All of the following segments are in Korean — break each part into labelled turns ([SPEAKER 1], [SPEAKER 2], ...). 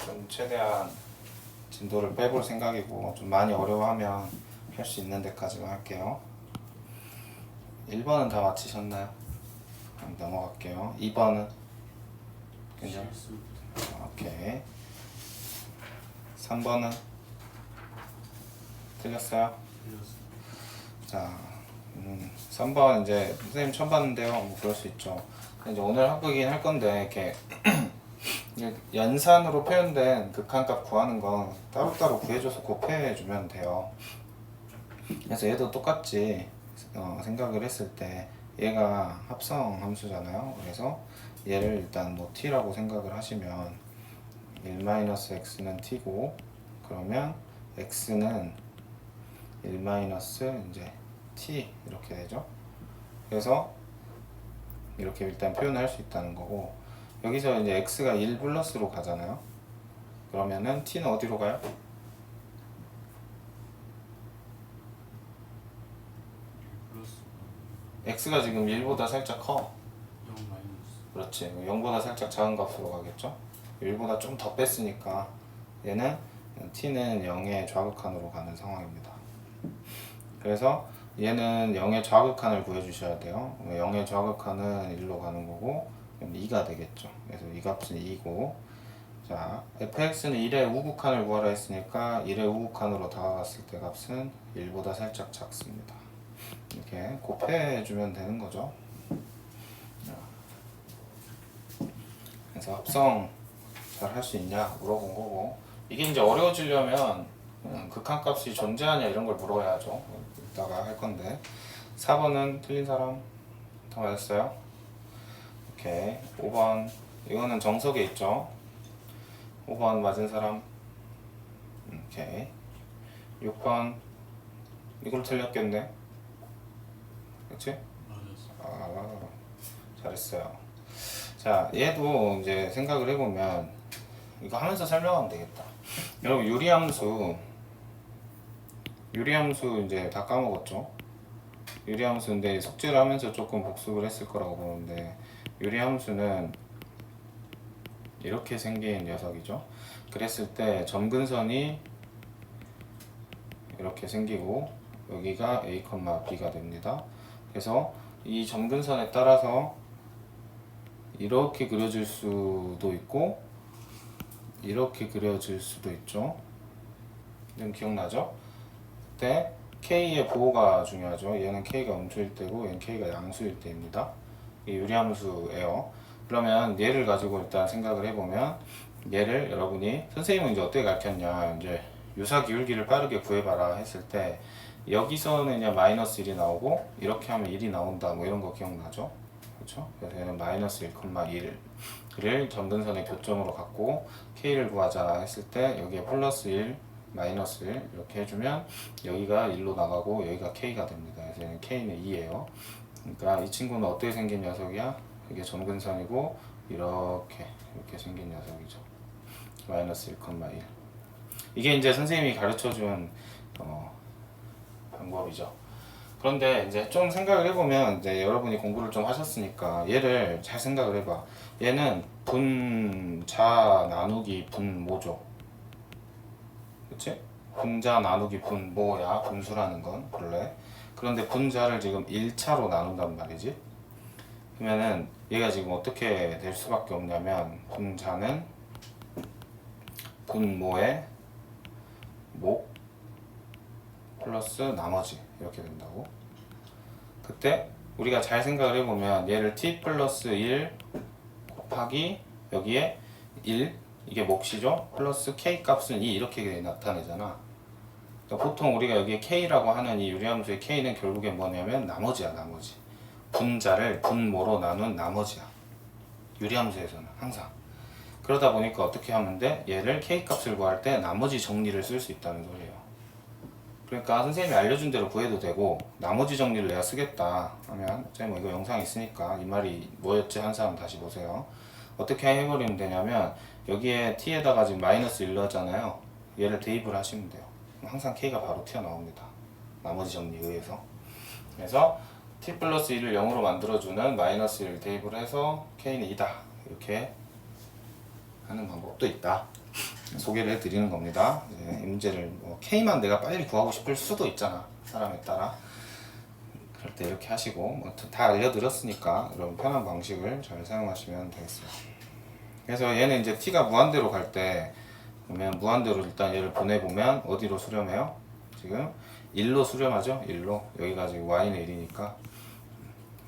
[SPEAKER 1] 좀 최대한 진도를 빼볼 생각이고 좀 많이 어려워하면 할 수 있는 데까지만 할게요. 1번은 다 마치셨나요? 그럼 넘어갈게요. 2번은? 괜찮아요? 오케이. 3번은? 틀렸어요? 자, 3번 이제 선생님 처음 봤는데요. 뭐 그럴 수 있죠. 이제 오늘 학부긴 할 건데 이렇게 연산으로 표현된 극한값 구하는 건 따로따로 구해줘서 곱해주면 돼요. 그래서 얘도 똑같이 생각을 했을 때 얘가 합성 함수잖아요. 그래서 얘를 일단 뭐 t라고 생각을 하시면 1-x는 t고, 그러면 x는 1- 이제 t 이렇게 되죠. 그래서 이렇게 일단 표현을 할 수 있다는 거고, 여기서 이제 x가 1 플러스로 가잖아요. 그러면은 t는 어디로 가요? x가 지금 1보다 살짝 커.
[SPEAKER 2] 0 마이너스.
[SPEAKER 1] 그렇지. 0보다 살짝 작은 값으로 가겠죠. 1보다 좀 더 뺐으니까 얘는 t는 0의 좌극한으로 가는 상황입니다. 그래서 얘는 0의 좌극한을 구해주셔야 돼요. 0의 좌극한은 1로 가는 거고 2가 되겠죠. 그래서 이 값은 2고, 자, fx는 1의 우극한을 구하라 했으니까 1의 우극한으로 다가갔을 때 값은 1보다 살짝 작습니다. 이렇게 곱해주면 되는 거죠. 그래서 합성 잘 할 수 있냐 물어본 거고, 이게 이제 어려워지려면 극한값이 존재하냐 이런 걸 물어야죠. 이따가 할 건데. 4번은 틀린 사람 다 맞았어요? 오케이. 5번 이거는 정석에 있죠. 5번 맞은 사람. 오케이. 6번 이걸 틀렸겠네. 그치?
[SPEAKER 2] 맞았어.
[SPEAKER 1] 잘했어요. 자, 얘도 이제 생각을 해보면 이거 하면서 설명하면 되겠다. 여러분 유리함수 이제 다 까먹었죠? 유리함수인데 숙제를 하면서 조금 복습을 했을 거라고 보는데, 유리함수는 이렇게 생긴 녀석이죠. 그랬을 때 점근선이 이렇게 생기고 여기가 a, b가 됩니다. 그래서 이 점근선에 따라서 이렇게 그려질 수도 있고 이렇게 그려질 수도 있죠. 이건 기억나죠? 그때 K의 보호가 중요하죠. 얘는 K가 음수일 때고 얘는 K가 양수일 때입니다. 이게 유리함수예요. 그러면 얘를 가지고 일단 생각을 해보면, 얘를 여러분이 선생님은 이제 어떻게 가르쳤냐, 이제 유사 기울기를 빠르게 구해봐라 했을 때 여기서는 그냥 마이너스 1이 나오고 이렇게 하면 1이 나온다 뭐 이런 거 기억나죠? 그렇죠? 그래서 얘는 마이너스 1,1을 점근선의 교점으로 갖고 K를 구하자 했을 때 여기에 플러스 1, 마이너스 1 이렇게 해주면 여기가 1로 나가고 여기가 K가 됩니다. 그래서 얘는 K는 2예요. 그러니까 이 친구는 어떻게 생긴 녀석이야? 이게 점근선이고 이렇게 생긴 녀석이죠. 마이너스 1,1. 이게 이제 선생님이 가르쳐준 방법이죠. 그런데 이제 좀 생각을 해보면, 이제 여러분이 공부를 좀 하셨으니까 얘를 잘 생각을 해봐. 얘는 분자 나누기 분모죠. 그치? 분자 나누기 분모야, 분수라는 건 본래. 그런데 분자를 지금 1차로 나눈단 말이지. 그러면은 얘가 지금 어떻게 될 수밖에 없냐면, 분자는 분모의 목 플러스 나머지 이렇게 된다고. 그때 우리가 잘 생각을 해보면 얘를 t 플러스 1 곱하기 여기에 1, 이게 몫이죠. 플러스 k 값은 2 이렇게 나타내잖아. 그러니까 보통 우리가 여기에 k라고 하는 이 유리함수의 k는 결국에 뭐냐면 나머지야, 나머지. 분자를 분모로 나눈 나머지야. 유리함수에서는 항상. 그러다 보니까 어떻게 하면 돼? 얘를 k 값을 구할 때 나머지 정리를 쓸 수 있다는 소리예요. 그러니까 선생님이 알려준 대로 구해도 되고, 나머지 정리를 내가 쓰겠다 하면, 뭐 이거 영상 있으니까 이 말이 뭐였지 한 사람 다시 보세요. 어떻게 해버리면 되냐면, 여기에 t에다가 지금 마이너스 1 넣었잖아요. 얘를 대입을 하시면 돼요. 항상 k가 바로 튀어나옵니다. 나머지 정리에 의해서. 그래서 t 플러스 1을 0으로 만들어주는 마이너스 1을 대입을 해서 k는 2다 이렇게 하는 방법도 있다. 소개를 해드리는 겁니다. 이제 이 문제를 뭐 K만 내가 빨리 구하고 싶을 수도 있잖아. 사람에 따라. 그럴 때 이렇게 하시고 뭐 다 알려드렸으니까 이런 편한 방식을 잘 사용하시면 되겠어요. 그래서 얘는 이제 t가 무한대로 갈 때 그러면 무한대로 일단 얘를 보내보면 어디로 수렴해요? 지금 1로 수렴하죠? 1로. 여기가 지금 y는 1이니까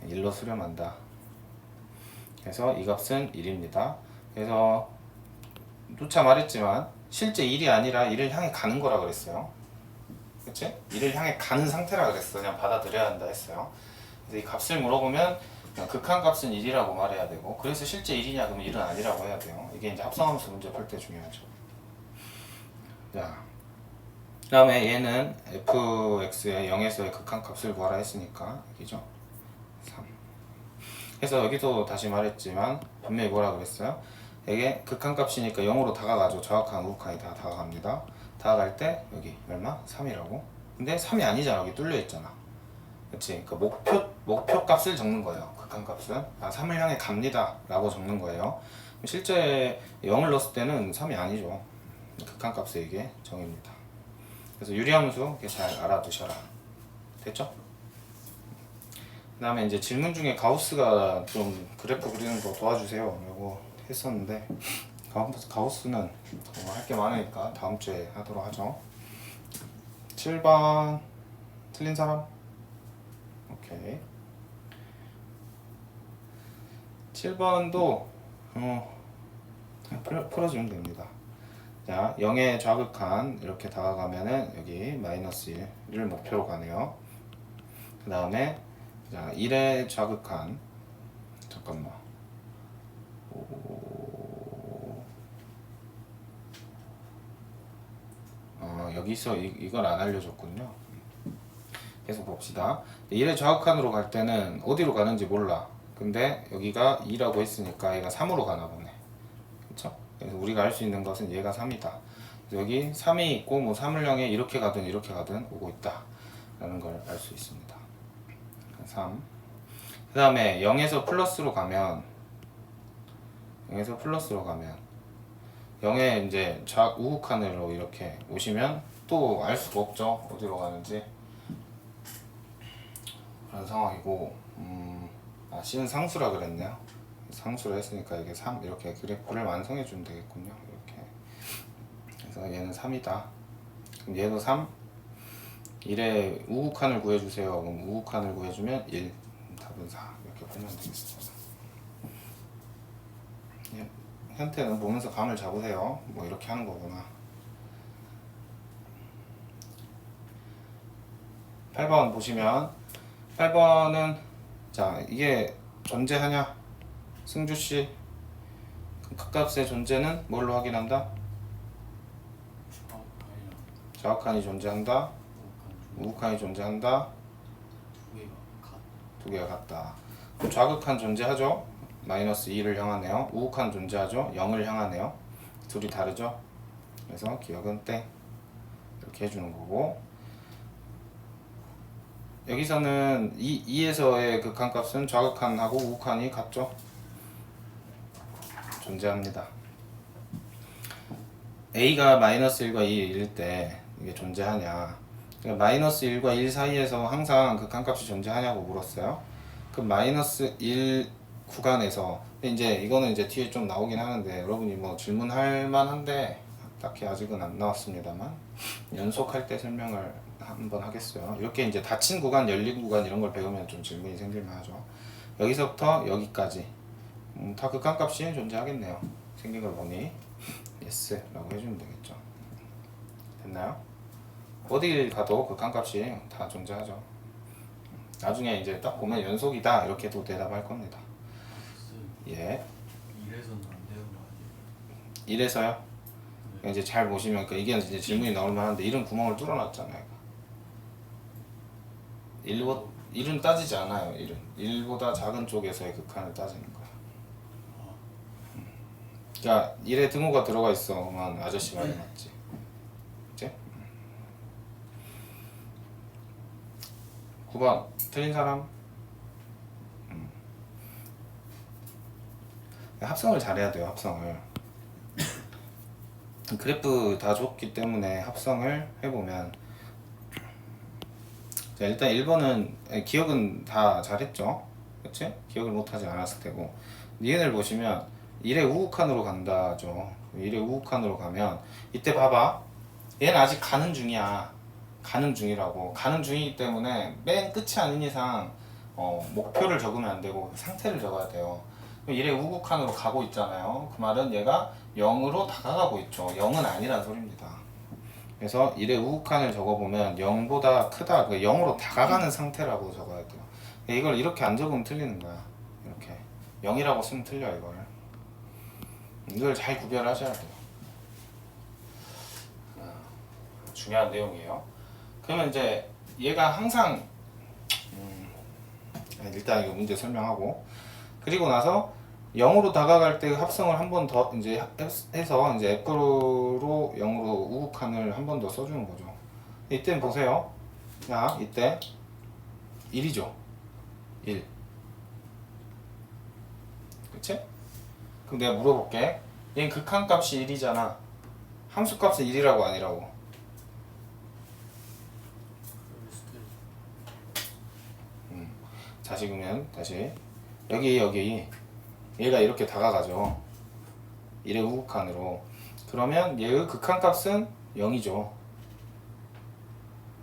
[SPEAKER 1] 1로 수렴한다. 그래서 이 값은 1입니다. 그래서 누차 말했지만 실제 1이 아니라 1을 향해 가는 거라 그랬어요. 그치? 1을 향해 가는 상태라 그랬어. 그냥 받아들여야 한다 했어요. 그래서 이 값을 물어보면 그냥 극한값은 1이라고 말해야 되고, 그래서 실제 1이냐 그러면 1은 아니라고 해야 돼요. 이게 이제 합성함수 문제 풀 때 중요하죠. 자, 그 다음에 얘는 fx의 0에서의 극한값을 구하라 했으니까 여기죠. 3. 그래서 여기도 다시 말했지만 분명히 뭐라 그랬어요? 이게 극한값이니까 0으로 다가가죠. 좌극한 우극한이 다 다가갑니다. 다가갈 때 여기 얼마? 3이라고. 근데 3이 아니잖아. 여기 뚫려 있잖아. 그치? 그러니까 목표 값을 적는 거예요. 극한값은 3을 향해 갑니다 라고 적는 거예요. 실제 0을 넣었을 때는 3이 아니죠. 극한값의 이게 정입니다. 그래서 유리함수 이렇게 잘 알아두셔라. 됐죠? 그 다음에 이제 질문 중에 가우스가 좀 그래프 그리는 거 도와주세요 라고 했었는데, 가우스는 할 게 많으니까 다음 주에 하도록 하죠. 7번 틀린 사람? 오케이. 7번도 풀어주면 됩니다. 자, 0의 좌극한 이렇게 다가가면은 여기 마이너스 1을 목표로 가네요. 그 다음에 자, 1의 좌극한, 잠깐만, 여기서 이걸 안 알려줬군요. 계속 봅시다. 1의 좌극한으로 갈 때는 어디로 가는지 몰라. 근데 여기가 2라고 했으니까 얘가 3으로 가나 보네. 그쵸? 그래서 우리가 알 수 있는 것은 얘가 3이다. 여기 3이 있고 뭐 3을 향해 이렇게 가든 이렇게 가든 오고 있다 라는 걸 알 수 있습니다. 3. 그 다음에 0에서 플러스로 가면 0에 이제 우극한으로 이렇게 오시면 또 알 수가 없죠. 어디로 가는지. 그런 상황이고, C는 상수라 그랬네요. 상수로 했으니까 이게 3 이렇게 그래프를 완성해 주면 되겠군요. 이렇게. 그래서 얘는 3이다. 그럼 얘도 3. 1의 우극한을 구해주세요. 그럼 우극한을 구해주면 1. 답은 4. 이렇게 보면 되겠습니다. 예, 현태는 보면서 감을 잡으세요. 뭐 이렇게 하는 거구나. 8번 보시면 8번은 자, 이게 존재하냐? 승주씨, 극값의 존재는 뭘로 확인한다? 좌극한이 존재한다. 우극한이 존재한다. 두 개가 같다. 그럼 좌극한 존재하죠? 마이너스 2를 향하네요. 우극한 존재하죠? 0을 향하네요. 둘이 다르죠? 그래서 기억은 땡. 이렇게 해주는 거고, 여기서는 2에서의 극한값은 좌극한하고 우극한이 같죠? 존재합니다. A가 마이너스 1과 2일 때 이게 존재하냐, 그러니까 마이너스 1과 1 사이에서 항상 극한값이 존재하냐고 물었어요. 그 마이너스 1 구간에서, 이제 이거는 이제 뒤에 좀 나오긴 하는데 여러분이 뭐 질문할 만한데 딱히 아직은 안 나왔습니다만 연속할 때 설명을 한번 하겠어요. 이렇게 이제 닫힌 구간, 열린 구간 이런 걸 배우면 좀 질문이 생길만 하죠. 여기서부터 여기까지 다 극한값이 존재하겠네요. 생긴 걸 보니 yes 라고 해주면 되겠죠. 됐나요? 어딜 가도 극한값이 다 존재하죠. 나중에 이제 딱 보면 연속이다 이렇게도 대답할 겁니다. 예.
[SPEAKER 2] 1에서는 안 되는 거 아니에요?
[SPEAKER 1] 1에서요? 이제 잘 보시면 이게 이제 질문이 나올 만한데 1은 구멍을 뚫어놨잖아요. 1은 따지지 않아요. 1은 1보다 작은 쪽에서의 극한을 따지는 거야. 그러니까 1에 등호가 들어가 있어. 그러면 아저씨 말이 맞지. 그치? 9번 틀린 사람? 합성을 잘해야 돼요. 합성을. 그래프 다 줬기 때문에 합성을 해보면, 자, 일단 1번은 기억은 다 잘했죠? 그치? 기억을 못하지 않았을 테고, 니은을 보시면 1의 우극한으로 간다죠. 1의 우극한으로 가면 이때 봐봐, 얘는 아직 가는 중이야. 가는 중이라고. 가는 중이기 때문에 맨 끝이 아닌 이상 목표를 적으면 안 되고 상태를 적어야 돼요. 1의 우극한으로 가고 있잖아요. 그 말은 얘가 0으로 다가가고 있죠. 0은 아니란 소리입니다. 그래서 1의 우극한을 적어보면 0보다 크다, 0으로 다가가는 상태라고 적어야 돼요. 이걸 이렇게 안 적으면 틀리는 거야. 이렇게 0이라고 쓰면 틀려. 이걸 잘 구별하셔야 돼요. 중요한 내용이에요. 그러면 이제 얘가 항상 일단 이거 문제 설명하고, 그리고 나서 0으로 다가갈 때 합성을 한 번 더 이제 해서 이제 F로 0으로 우극한을 한 번 더 써주는 거죠. 이때는 보세요. 자, 이때 1이죠. 1. 그치? 그럼 내가 물어볼게. 얘는 극한값이 1이잖아. 함수값은 1이라고 아니라고? 자, 지금은 다시 여기 얘가 이렇게 다가가죠. 1의 우극한으로. 그러면 얘의 극한값은 0이죠.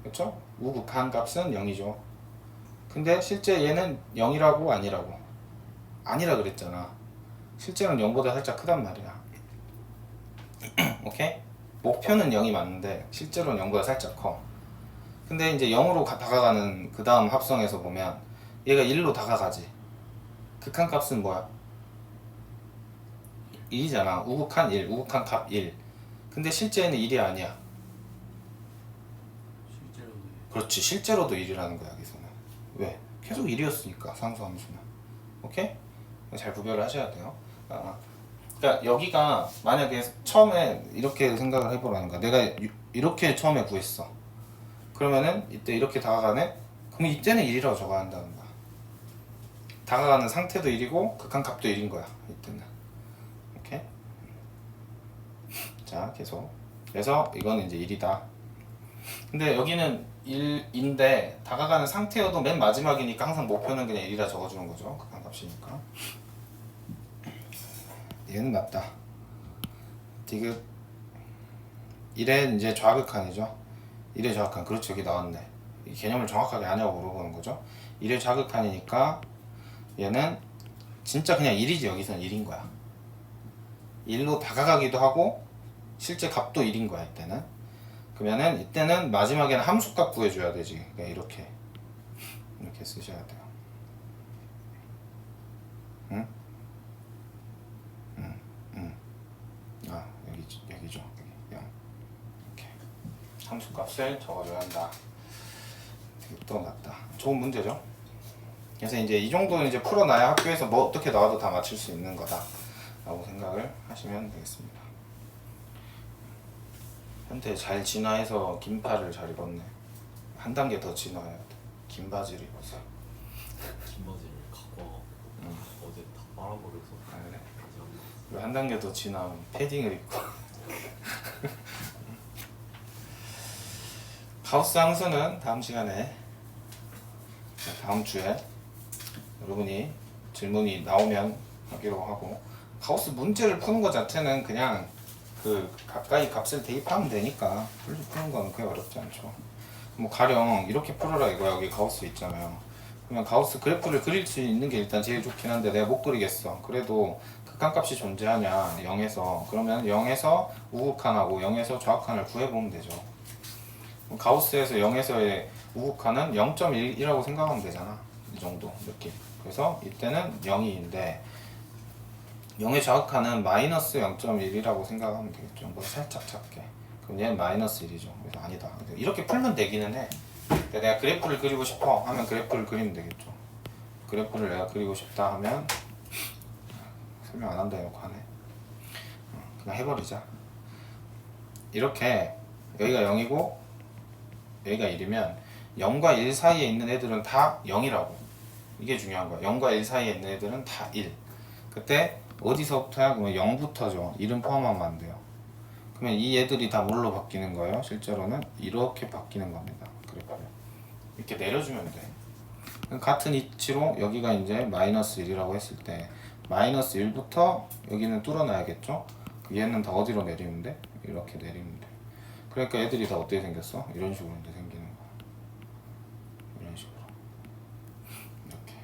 [SPEAKER 1] 그렇죠? 우극한값은 0이죠. 근데 실제 얘는 0이라고 아니라고? 아니라 그랬잖아. 실제는 0보다 살짝 크단 말이야. 오케이? 목표는 0이 맞는데 실제로는 0보다 살짝 커. 근데 이제 0으로 다가가는 그 다음 합성에서 보면 얘가 1로 다가가지. 극한값은 뭐야? 1이잖아. 우극한 1, 우극한 값 1. 근데 실제는 1이 아니야.
[SPEAKER 2] 실제로도
[SPEAKER 1] 그렇지. 실제로도 1이라는 거야, 여기서는. 왜? 계속 1이었으니까, 상수함수는. 오케이? 잘 구별을 하셔야 돼요. 그러니까 여기가 만약에 처음에 이렇게 생각을 해보라는 거야. 내가 이렇게 처음에 구했어. 그러면은 이때 이렇게 다가가네? 그럼 이때는 1이라고 적어야 한다는 거야. 다가가는 상태도 1이고 극한값도 1인 거야, 이때는. 오케이? 자, 계속. 그래서 이거는 이제 1이다. 근데 여기는 1인데 다가가는 상태여도 맨 마지막이니까 항상 목표는 그냥 1이라 적어주는 거죠. 극한값이니까. 얘는 맞다. 디귿 1의 이제 좌극한이죠. 1의 좌극한. 그렇죠. 여기 나왔네. 이 개념을 정확하게 아냐고 물어보는 거죠. 1의 좌극한이니까 얘는 진짜 그냥 1이지. 여기서는 1인 거야. 1로 다가가기도 하고 실제 값도 1인 거야, 이때는. 그러면은 이때는 마지막에는 함수값 구해줘야 되지. 그러니까 이렇게 쓰셔야 돼요. 응? 아, 여기죠. 여기 0. 이렇게 함수값을 적어줘야 한다. 또 맞다. 좋은 문제죠. 그래서 이제 이 정도는 이제 풀어놔야 학교에서 뭐 어떻게 나와도 다 맞출 수 있는 거다라고 생각을 하시면 되겠습니다. 현태 잘 진화해서 긴 팔을 잘 입었네. 한 단계 더 진화해야 돼. 긴 바지를 입었어.
[SPEAKER 2] 긴 바지를 갖고 와갖고 어제 다 빨아버려서
[SPEAKER 1] 아, 그래?
[SPEAKER 2] 아직 안 나왔어.
[SPEAKER 1] 그리고 한 단계 더 진화하면 패딩을 입고. 가우스 함수는 다음 시간에, 다음 주에 여러분이 질문이 나오면 하기로 하고, 가우스 문제를 푸는 것 자체는 그냥 그 가까이 값을 대입하면 되니까 푸는 건 그게 어렵지 않죠. 뭐 가령 이렇게 풀어라 이거야. 여기 가우스 있잖아요. 그러면 가우스 그래프를 그릴 수 있는 게 일단 제일 좋긴 한데 내가 못 그리겠어. 그래도 극한값이 존재하냐 0에서, 그러면 0에서 우극한하고 0에서 좌극한을 구해보면 되죠. 가우스에서 0에서의 우극한은 0.1이라고 생각하면 되잖아. 이 정도 느낌. 그래서 이때는 0이인데 0의 좌극한은 마이너스 0.1이라고 생각하면 되겠죠. 뭐 살짝 작게. 그럼 얘는 마이너스 1이죠. 그래서 아니다. 이렇게 풀면 되기는 해. 근데 내가 그래프를 그리고 싶어 하면 그래프를 그리면 되겠죠. 그래프를 내가 그리고 싶다 하면 설명 안 한다 이렇게 하네. 그냥 해버리자. 이렇게 여기가 0이고 여기가 1이면 0과 1 사이에 있는 애들은 다 0이라고. 이게 중요한 거야. 0과 1 사이에 있는 애들은 다 1. 그때 어디서부터야? 그러면 0부터죠. 1은 포함하면 안 돼요. 그러면 이 얘들이 다 뭘로 바뀌는 거예요? 실제로는 이렇게 바뀌는 겁니다. 그래프를 이렇게 내려주면 돼. 같은 이치로 여기가 이제 마이너스 1이라고 했을 때 마이너스 1부터 여기는 뚫어놔야겠죠? 얘는 다 어디로 내리면 돼? 이렇게 내리면 돼. 그러니까 애들이 다 어떻게 생겼어? 이런 식으로 이제 생기는 거야. 이런 식으로. 이렇게.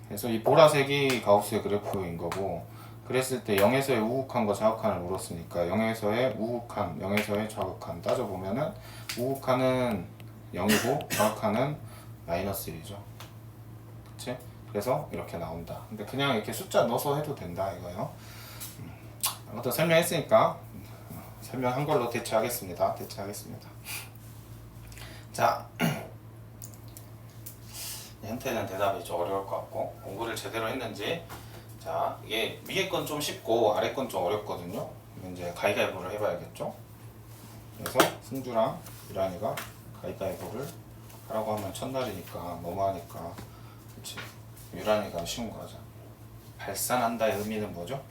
[SPEAKER 1] 그래서 이 보라색이 가우스의 그래프인 거고, 그랬을 때 0에서의 우극한과 좌극한을 물었으니까 0에서의 우극한, 0에서의 좌극한 따져보면은 우극한은 0이고 좌극한은 마이너스 1이죠. 그치? 그래서 이렇게 나온다. 근데 그냥 이렇게 숫자 넣어서 해도 된다 이거요. 아무튼 설명했으니까 설명한 걸로 대체하겠습니다. 자, 현태는 대답이 좀 어려울 것 같고 공부를 제대로 했는지. 자, 이게 위에 건 좀 쉽고 아래 건 좀 어렵거든요. 이제 가위가위보를 해봐야겠죠. 그래서 승주랑 유란이가 가위가위보를 하라고 하면 첫날이니까 너무하니까, 그렇지. 유란이가 쉬운 거 하자. 발산한다의 의미는 뭐죠?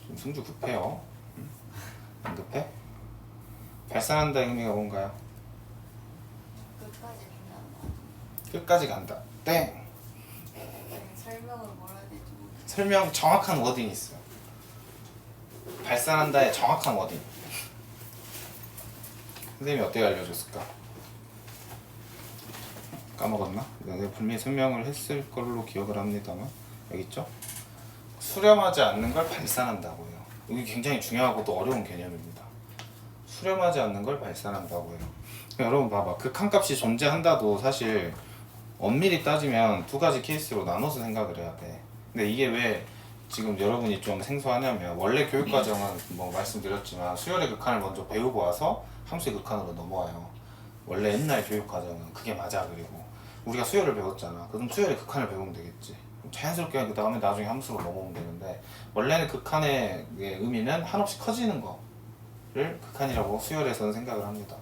[SPEAKER 1] 좀 승주 급해요. 응? 안 급해? 발산한다의 의미가 뭔가요?
[SPEAKER 3] 끝까지 간다는 거.
[SPEAKER 1] 끝까지 간다. 땡.
[SPEAKER 3] 설명을 뭐라 해야 될지 모르겠어.
[SPEAKER 1] 설명 정확한 워딩이 있어요. 발산한다의 정확한 워딩. 선생님이 어떻게 알려줬을까? 까먹었나? 내가 분명히 설명을 했을 걸로 기억을 합니다만 여기 있죠? 수렴하지 않는 걸 발산한다고요. 이게 굉장히 중요하고 또 어려운 개념입니다. 수렴하지 않는 걸 발산한다고요. 여러분 봐봐. 극한값이 존재한다도 사실 엄밀히 따지면 두 가지 케이스로 나눠서 생각을 해야 돼. 근데 이게 왜 지금 여러분이 좀 생소하냐면 원래 교육과정은 뭐 말씀드렸지만 수열의 극한을 먼저 배우고 와서 함수의 극한으로 넘어와요. 원래 옛날 교육과정은 그게 맞아. 그리고 우리가 수열을 배웠잖아. 그럼 수열의 극한을 배우면 되겠지. 자연스럽게 그 다음에 나중에 함수로 넘어오면 되는데 원래는 극한의 의미는 한없이 커지는 거를 극한이라고 수열에서는 생각을 합니다.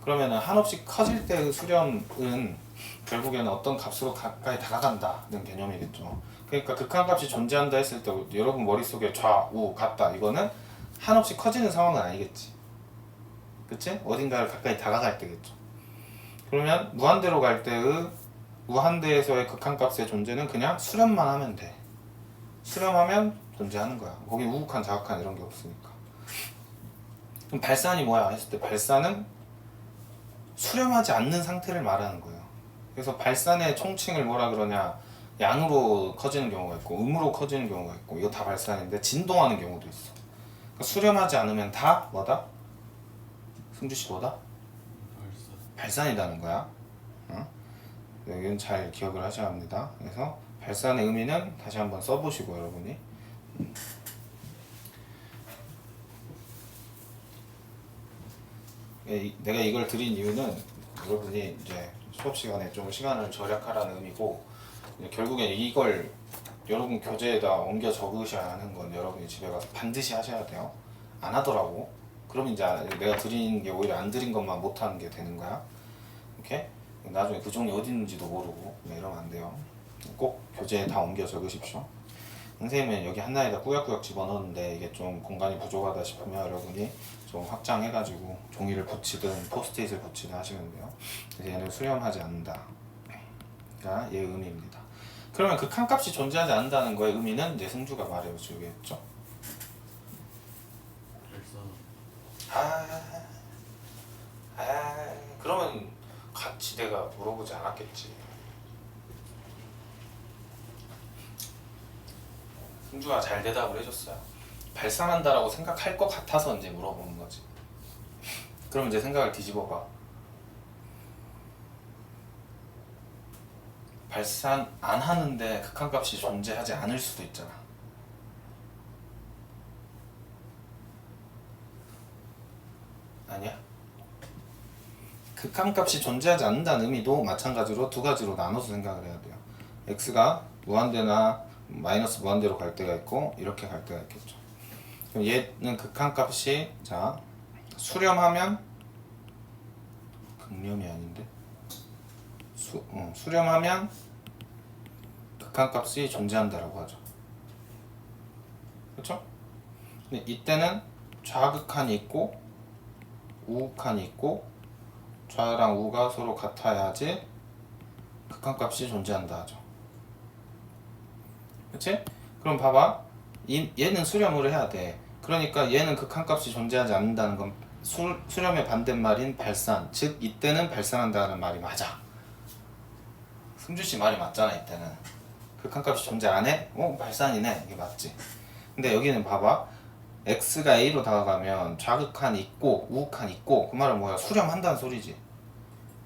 [SPEAKER 1] 그러면은 한없이 커질 때의 수렴은 결국에는 어떤 값으로 가까이 다가간다는 개념이겠죠. 그러니까 극한값이 존재한다 했을 때 여러분 머릿속에 좌우 같다 이거는 한없이 커지는 상황은 아니겠지. 그치? 어딘가를 가까이 다가갈 때겠죠. 그러면 무한대로 갈 때의 무한대에서의 극한값의 존재는 그냥 수렴만 하면 돼. 수렴하면 존재하는 거야. 거기 우극한, 좌극한 이런 게 없으니까. 그럼 발산이 뭐야 했을 때 발산은 수렴하지 않는 상태를 말하는 거예요. 그래서 발산의 총칭을 뭐라 그러냐, 양으로 커지는 경우가 있고 음으로 커지는 경우가 있고 이거 다 발산인데 진동하는 경우도 있어. 그러니까 수렴하지 않으면 다 뭐다? 승주씨 뭐다? 발산이라는 거야. 여기는 잘 기억을 하셔야 합니다. 그래서 발산의 의미는 다시 한번 써보시고 여러분이 내가 이걸 드린 이유는 여러분이 이제 수업 시간에 좀 시간을 절약하라는 의미고, 결국엔 이걸 여러분 교재에다 옮겨 적으셔야 하는 건 여러분이 집에 가서 반드시 하셔야 돼요. 안 하더라고. 그럼 이제 내가 드린 게 오히려 안 드린 것만 못 하는 게 되는 거야. 오케이? 나중에 그 종이 어디 있는지도 모르고 이러면 안 돼요. 꼭 교재에 다 옮겨 적으십시오. 선생님은 여기 하나에다 꾸역꾸역 집어넣었는데 이게 좀 공간이 부족하다 싶으면 여러분이 좀 확장해가지고 종이를 붙이든 포스트잇을 붙이든 하시면 돼요. 그래서 얘는 수렴하지 않는다 가 얘의 의미입니다. 그러면 극한값이 존재하지 않는다는 거의 의미는 이제 승주가 말해주겠죠. 그러면 같이 내가 물어보지 않았겠지. 승주가 잘 대답을 해줬어요. 발산한다라고 생각할 것 같아서 이제 물어보는 거지. 그럼 이제 생각을 뒤집어봐. 발산 안 하는데 극한값이 존재하지 않을 수도 있잖아. 아니야? 극한값이 존재하지 않는다는 의미도 마찬가지로 두 가지로 나눠서 생각을 해야 돼요. x가 무한대나 마이너스 무한대로 갈 때가 있고 이렇게 갈 때가 있겠죠. 그럼 얘는 극한값이 자 수렴하면 극렴이 아닌데 수렴하면 극한값이 존재한다라고 하죠. 그렇죠? 근데 이때는 좌극한이 있고 우극한이 있고 좌랑 우가 서로 같아야지 극한값이 존재한다 하죠. 그치? 그럼 봐봐. 얘는 수렴을 해야 돼. 그러니까 얘는 극한값이 존재하지 않는다는 건 수렴의 반대말인 발산, 즉 이때는 발산한다는 말이 맞아. 승주씨 말이 맞잖아. 이때는 극한값이 존재 안 해? 발산이네. 이게 맞지. 근데 여기는 봐봐. x가 a로 다가가면 좌극한 있고 우극한 있고, 그 말은 뭐야? 수렴한다는 소리지.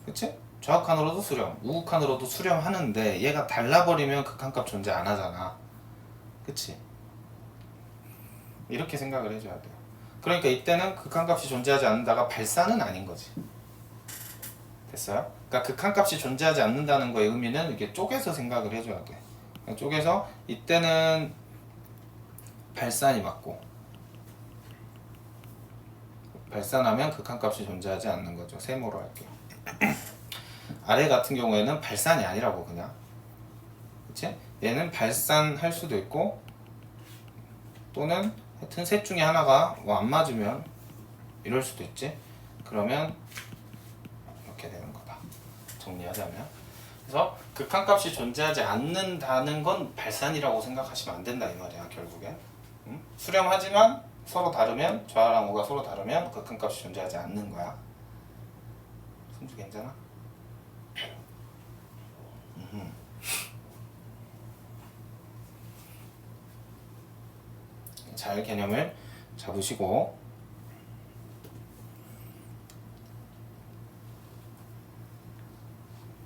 [SPEAKER 1] 그치? 좌극한으로도 수렴, 우극한으로도 수렴하는데 얘가 달라버리면 극한값 존재 안 하잖아. 그치? 이렇게 생각을 해줘야 돼요. 그러니까 이때는 극한값이 존재하지 않는다가 발산은 아닌 거지. 됐어요? 그러니까 극한값이 존재하지 않는다는 거의 의미는 이렇게 쪼개서 생각을 해줘야 돼. 쪼개서 이때는 발산이 맞고, 발산하면 극한값이 존재하지 않는 거죠. 세모로 할게요. 아래 같은 경우에는 발산이 아니라고 그냥. 그치? 얘는 발산할 수도 있고, 또는 하여튼 셋 중에 하나가 뭐 안 맞으면 이럴 수도 있지. 그러면 이렇게 되는 거다. 정리하자면. 그래서 극한값이 존재하지 않는다는 건 발산이라고 생각하시면 안 된다 이 말이야. 결국엔. 수렴하지만 서로 다르면, 좌랑 우가 서로 다르면 극한값이 존재하지 않는 거야. 손주 괜찮아? 잘 개념을 잡으시고,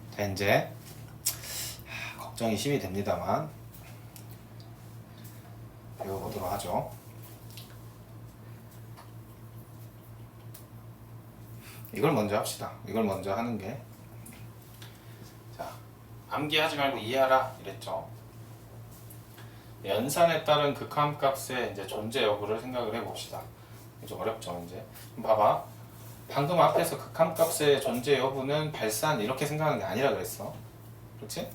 [SPEAKER 1] 자 이제 걱정이 심히 됩니다만 배워보도록 하죠. 이걸 먼저 합시다. 이걸 먼저 하는 게, 자 암기하지 말고 이해하라 이랬죠. 연산에 따른 극한값의 이제 존재 여부를 생각을 해봅시다. 좀 어렵죠 이제. 봐봐. 방금 앞에서 극한값의 존재 여부는 발산 이렇게 생각하는 게 아니라 그랬어. 그렇지?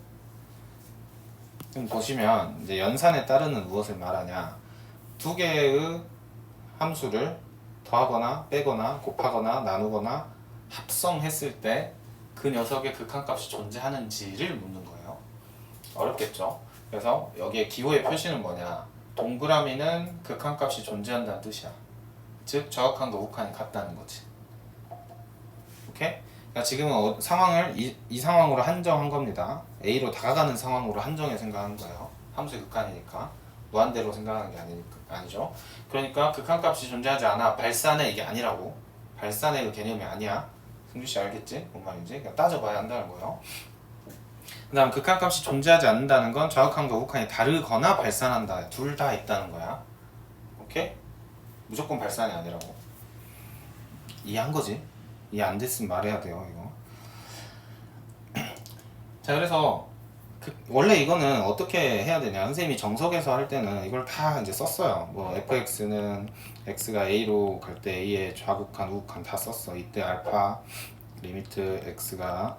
[SPEAKER 1] 지금 보시면 이제 연산에 따르는 무엇을 말하냐? 두 개의 함수를 더하거나 빼거나 곱하거나 나누거나 합성했을 때 그 녀석의 극한값이 존재하는지를 묻는 거예요. 어렵겠죠? 그래서 여기에 기호의 표시는 뭐냐? 동그라미는 극한값이 존재한다는 뜻이야. 즉 좌극한과 우극한이 같다는 거지. 오케이? 그러니까 지금은 상황을 이 상황으로 한정한 겁니다. A로 다가가는 상황으로 한정해 생각한 거예요. 함수의 극한이니까. 무한대로 생각하는 게 아니죠. 그러니까 극한값이 존재하지 않아. 발산의 이게 아니라고. 발산의 그 개념이 아니야. 승주씨 알겠지? 뭔 말인지? 그냥 따져봐야 한다는 거예요. 그 다음 극한값이 존재하지 않는다는 건 좌극한과 우극한이 다르거나 발산한다. 둘 다 있다는 거야. 오케이? 무조건 발산이 아니라고. 이해한 거지? 이해 안 됐으면 말해야 돼요 이거. 자 그래서 원래 이거는 어떻게 해야 되냐, 선생님이 정석에서 할 때는 이걸 다 이제 썼어요. 뭐 fx는 x가 a로 갈 때 a의 좌극한 우극한 다 썼어. 이때 알파 리미트 x가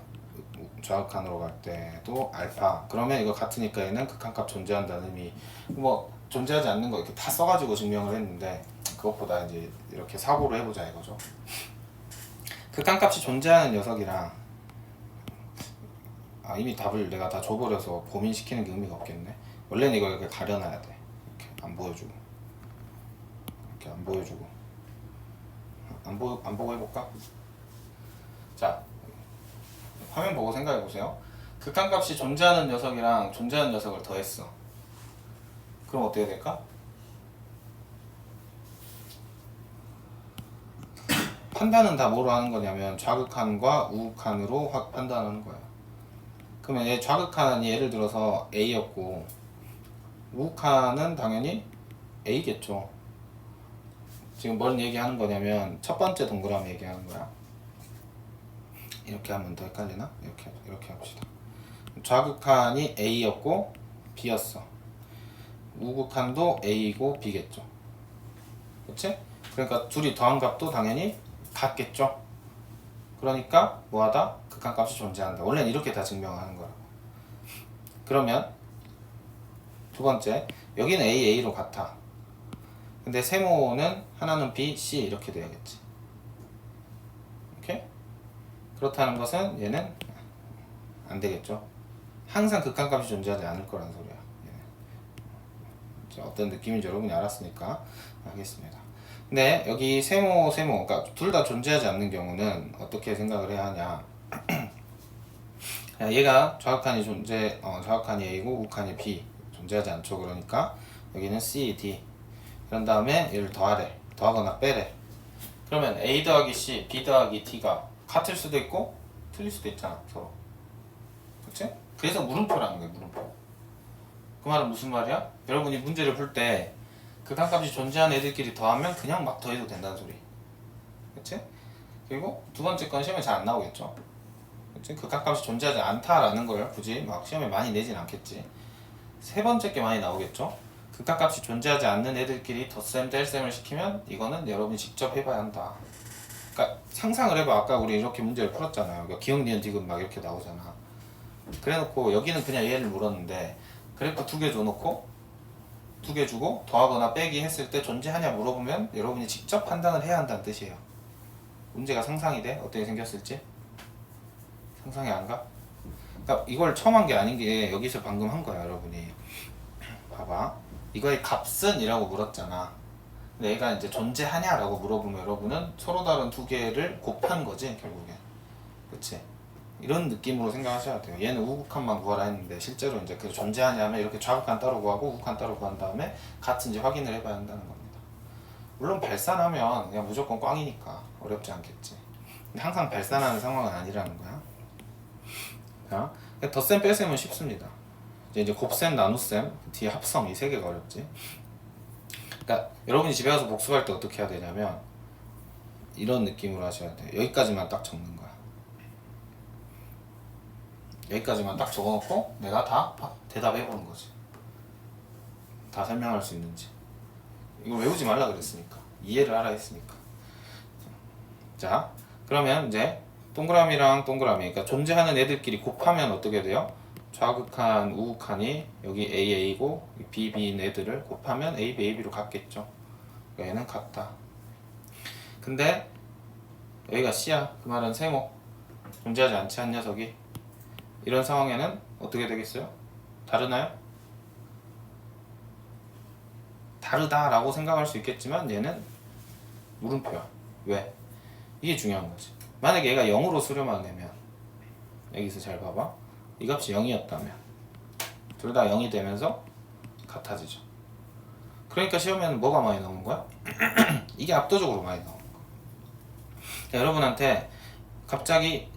[SPEAKER 1] 좌극한으로 갈 때도 알파, 그러면 이거 같으니까 얘는 극한값 존재한다는 의미, 뭐 존재하지 않는 거 이렇게 다 써가지고 증명을 했는데, 그것보다 이제 이렇게 사고를 해보자 이거죠. 극한값이 존재하는 녀석이랑, 이미 답을 내가 다 줘버려서 고민시키는 게 의미가 없겠네. 원래는 이걸 이렇게 가려놔야 돼. 이렇게 안 보여주고, 이렇게 안 보여주고, 안 보고 해볼까? 자, 화면 보고 생각해 보세요. 극한값이 존재하는 녀석이랑 존재하는 녀석을 더했어. 그럼 어떻게 될까? 판단은 다 뭐로 하는 거냐면 좌극한과 우극한으로 확 판단하는 거야. 그러면 얘 좌극한이 예를 들어서 A였고 우극한은 당연히 A겠죠. 지금 뭔 얘기하는 거냐면 첫 번째 동그라미 얘기하는 거야. 이렇게 하면 더 헷갈리나? 이렇게 합시다. 좌극한이 A였고 B였어. 우극한도 A이고 B겠죠. 그치? 그러니까 둘이 더한 값도 당연히 같겠죠. 그러니까 뭐하다? 극한값이 존재한다. 원래는 이렇게 다 증명하는 거라고. 그러면 두 번째, 여기는 A, A로 같아. 근데 세모는 하나는 B, C 이렇게 돼야겠지. 오케이? 그렇다는 것은 얘는 안 되겠죠. 항상 극한값이 존재하지 않을 거란 소리야. 얘는. 어떤 느낌인지 여러분이 알았으니까 알겠습니다. 근데 여기 세모, 그러니까 둘 다 존재하지 않는 경우는 어떻게 생각을 해야 하냐? 얘가 좌극한이 좌극한이 A고 우극한이 B 존재하지 않죠. 그러니까 여기는 C, D. 그런 다음에 얘를 더하거나 빼래. 그러면 A 더하기 C, B 더하기 D가 같을 수도 있고 틀릴 수도 있잖아, 서로. 그치? 그래서 물음표라는 거야, 물음표. 그 말은 무슨 말이야? 여러분이 문제를 풀 때 극한값이 존재하는 애들끼리 더하면 그냥 막 더해도 된다는 소리. 그치? 그리고 두 번째 건 시험에 잘 안 나오겠죠? 그치? 극한값이 존재하지 않다라는 걸 굳이 막 시험에 많이 내진 않겠지. 세 번째 게 많이 나오겠죠? 극한값이 존재하지 않는 애들끼리 덧셈, 뗄셈을 시키면 이거는 여러분이 직접 해봐야 한다. 그러니까 상상을 해봐. 아까 우리 이렇게 문제를 풀었잖아요. 그러니까 기억, 니은, 디귿 막 이렇게 나오잖아. 그래놓고 여기는 그냥 얘를 물었는데 그래프 2개 줘놓고 2개 주고 더하거나 빼기 했을 때 존재하냐 물어보면 여러분이 직접 판단을 해야 한다는 뜻이에요. 문제가 상상이 돼? 어떻게 생겼을지? 상상이 안 가? 그러니까 이걸 처음 한 게 아닌 게 여기서 방금 한 거야, 여러분이. 봐봐. 이거의 값은? 이라고 물었잖아. 근데 얘가 이제 존재하냐라고 물어보면 여러분은 서로 다른 두 개를 곱한 거지, 결국엔. 그치? 이런 느낌으로 생각하셔야 돼요. 얘는 우극한만 구하라 했는데 실제로 이제 그 존재하냐면 이렇게 좌극한 따로 구하고 우극한 따로 구한 다음에 같은지 확인을 해봐야 한다는 겁니다. 물론 발산하면 그냥 무조건 꽝이니까 어렵지 않겠지. 근데 항상 발산하는 상황은 아니라는 거야. 자, 덧셈 뺄셈은 쉽습니다. 이제 곱셈, 나눗셈, 뒤에 합성 이 세 개가 어렵지. 그러니까 여러분이 집에 가서 복습할 때 어떻게 해야 되냐면 이런 느낌으로 하셔야 돼. 여기까지만 딱 적는 거야. 여기까지만 딱 적어놓고 내가 다 대답해보는 거지. 다 설명할 수 있는지. 이거 외우지 말라 그랬으니까. 이해를 하라 했으니까. 자, 그러면 이제 동그라미랑 동그라미, 그러니까 존재하는 애들끼리 곱하면 어떻게 돼요? 좌극한, 우극한이 여기 AA고 BB인 애들을 곱하면 AB, AB로 같겠죠. 그러니까 얘는 같다. 근데 여기가 C야. 그 말은 세모. 존재하지 않지 한 녀석이. 이런 상황에는 어떻게 되겠어요? 다르나요? 다르다라고 생각할 수 있겠지만 얘는 물음표야. 왜? 이게 중요한 거지. 만약에 얘가 0으로 수렴하면 여기서 잘 봐봐. 이 값이 0이었다면 둘 다 0이 되면서 같아지죠. 그러니까 시험에는 뭐가 많이 나오는 거야? 이게 압도적으로 많이 나오는 거야. 자, 여러분한테 갑자기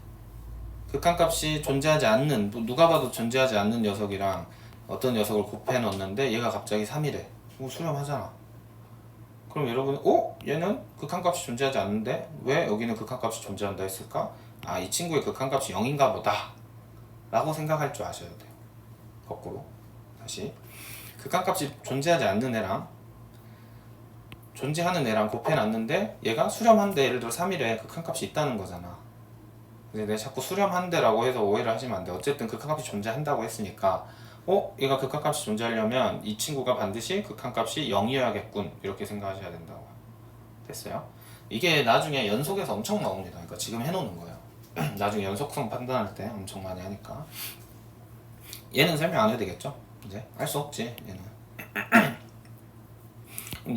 [SPEAKER 1] 극한값이 존재하지 않는, 누가 봐도 존재하지 않는 녀석이랑 어떤 녀석을 곱해 넣었는데 얘가 갑자기 3이래. 수렴하잖아. 그럼 여러분은 얘는 극한값이 존재하지 않는데 왜 여기는 극한값이 존재한다 했을까? 아, 이 친구의 극한값이 0인가 보다 라고 생각할 줄 아셔야 돼요. 거꾸로 다시 극한값이 존재하지 않는 애랑 존재하는 애랑 곱해놨는데 얘가 수렴한데 예를 들어 3일에 극한값이 있다는 거잖아. 근데 내가 자꾸 수렴한데라고 해서 오해를 하시면 안 돼. 어쨌든 극한값이 존재한다고 했으니까 얘가 극한값이 존재하려면 이 친구가 반드시 극한값이 0이어야겠군 이렇게 생각하셔야 된다고. 됐어요? 이게 나중에 연속에서 엄청 나옵니다. 그러니까 지금 해놓는 거예요. 나중에 연속성 판단할 때 엄청 많이 하니까. 얘는 설명 안 해도 되겠죠? 이제 알 수 없지 얘는.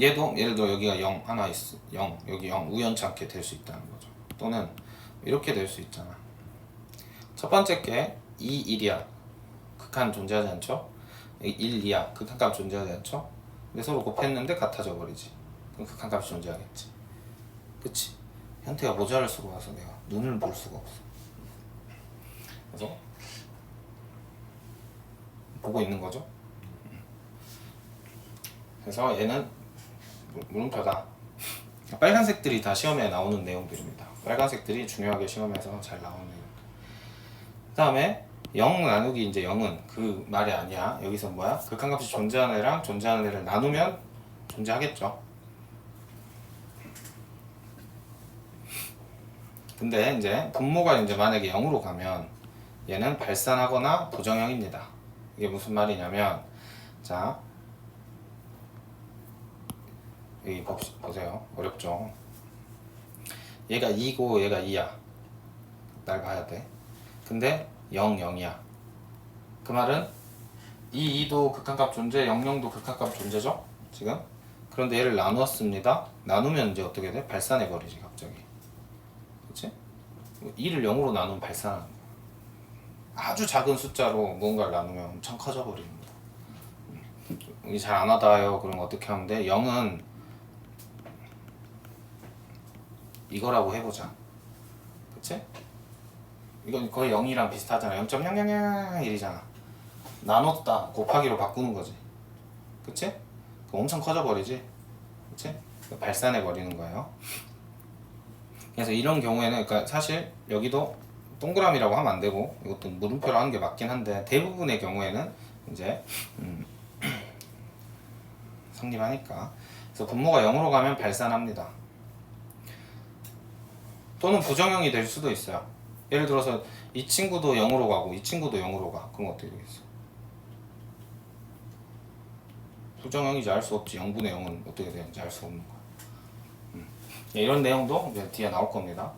[SPEAKER 1] 얘도 예를 들어 여기가 0 하나 있어. 0 여기 0 우연찮게 될 수 있다는 거죠. 또는 이렇게 될 수 있잖아. 첫 번째 게 2, 1이야. 극한 존재하지 않죠? 1, 2야. 극한값 존재하지 않죠? 근데 서로 곱했는데 같아져 버리지. 그럼 극한값이 존재하겠지. 그치? 현태가 모자랄 수가 와서 내가 눈을 볼 수가 없어. 그래서 보고 있는 거죠. 그래서 얘는 물음표다. 빨간색들이 다 시험에 나오는 내용들입니다. 빨간색들이 중요하게 시험에서 잘 나오는 내용들. 그 다음에 0 나누기 이제 0은 그 말이 아니야. 여기서 뭐야? 극한값이 존재하는 애랑 존재하는 애를 나누면 존재하겠죠. 근데 이제 분모가 이제 만약에 0으로 가면 얘는 발산하거나 부정형입니다. 이게 무슨 말이냐면 자 여기 보세요. 어렵죠? 얘가 2고 얘가 2야. 날 봐야 돼. 근데 0, 0이야. 그 말은 2, 2도 극한값 존재, 0, 0도 극한값 존재죠? 지금? 그런데 얘를 나누었습니다. 나누면 이제 어떻게 돼? 발산해버리지 갑자기. 그치? 2를 0으로 나누면 발산하는 거야. 아주 작은 숫자로 무언가를 나누면 엄청 커져버리는 거야. 이게 잘 안 와닿아요. 그럼 어떻게 하면 돼? 0은 이거라고 해보자. 그치? 이건 거의 0이랑 비슷하잖아. 0.000이잖아. 나눴다 곱하기로 바꾸는 거지. 그치? 그럼 엄청 커져버리지. 그치? 발산해버리는 거예요. 그래서 이런 경우에는 그러니까 사실 여기도 동그라미라고 하면 안 되고 이것도 물음표로 하는 게 맞긴 한데 대부분의 경우에는 이제 성립하니까. 그래서 분모가 0으로 가면 발산합니다. 또는 부정형이 될 수도 있어요. 예를 들어서 이 친구도 0으로 가고 이 친구도 0으로 가. 그럼 어떻게 되겠어? 부정형이지 알 수 없지. 0분의 0은 어떻게 되는지 알 수 없는 거야. 이런 내용도 이제 뒤에 나올 겁니다.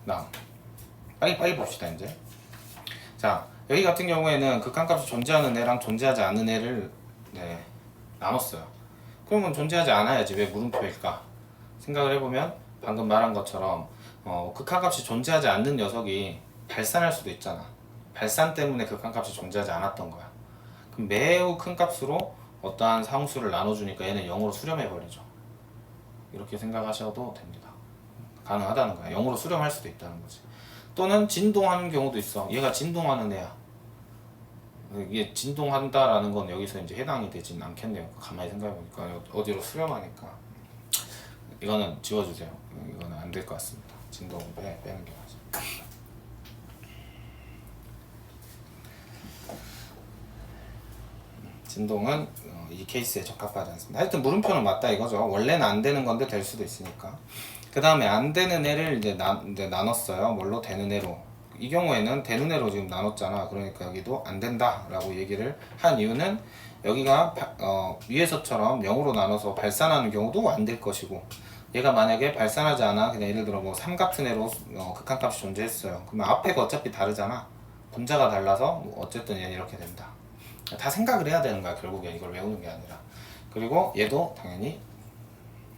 [SPEAKER 1] 다음 빨리 봅시다 이제. 자 여기 같은 경우에는 극한값이 존재하는 애랑 존재하지 않는 애를 나눴어요. 그러면 존재하지 않아야지 왜 물음표일까 생각을 해보면 방금 말한 것처럼 극한값이 존재하지 않는 녀석이 발산할 수도 있잖아. 발산 때문에 극한값이 존재하지 않았던 거야. 그럼 매우 큰 값으로 어떠한 상수를 나눠주니까 얘는 0으로 수렴해버리죠. 이렇게 생각하셔도 됩니다. 가능하다는 거야. 0으로 수렴할 수도 있다는 거지. 또는 진동하는 경우도 있어. 얘가 진동하는 애야. 이게 진동한다라는 건 여기서 이제 해당이 되진 않겠네요. 가만히 생각해보니까 어디로 수렴하니까 이거는 지워주세요. 이거는 안 될 것 같습니다. 진동을 빼는 게 맞아. 진동은 이 케이스에 적합하지 않습니다. 하여튼 물음표는 맞다 이거죠. 원래는 안 되는 건데 될 수도 있으니까. 그 다음에 안 되는 애를 이제 나눴어요. 뭘로? 되는 애로. 이 경우에는 되는 애로 지금 나눴잖아. 그러니까 여기도 안 된다 라고 얘기를 한 이유는 여기가 위에서처럼 0으로 나눠서 발산하는 경우도 안 될 것이고, 얘가 만약에 발산하지 않아, 그냥 예를 들어 뭐 3 같은 애로 극한값이 존재했어요. 그러면 앞에가 어차피 다르잖아. 분자가 달라서 뭐 어쨌든 얘는 이렇게 된다. 다 생각을 해야 되는 거야. 결국에 이걸 외우는 게 아니라. 그리고 얘도 당연히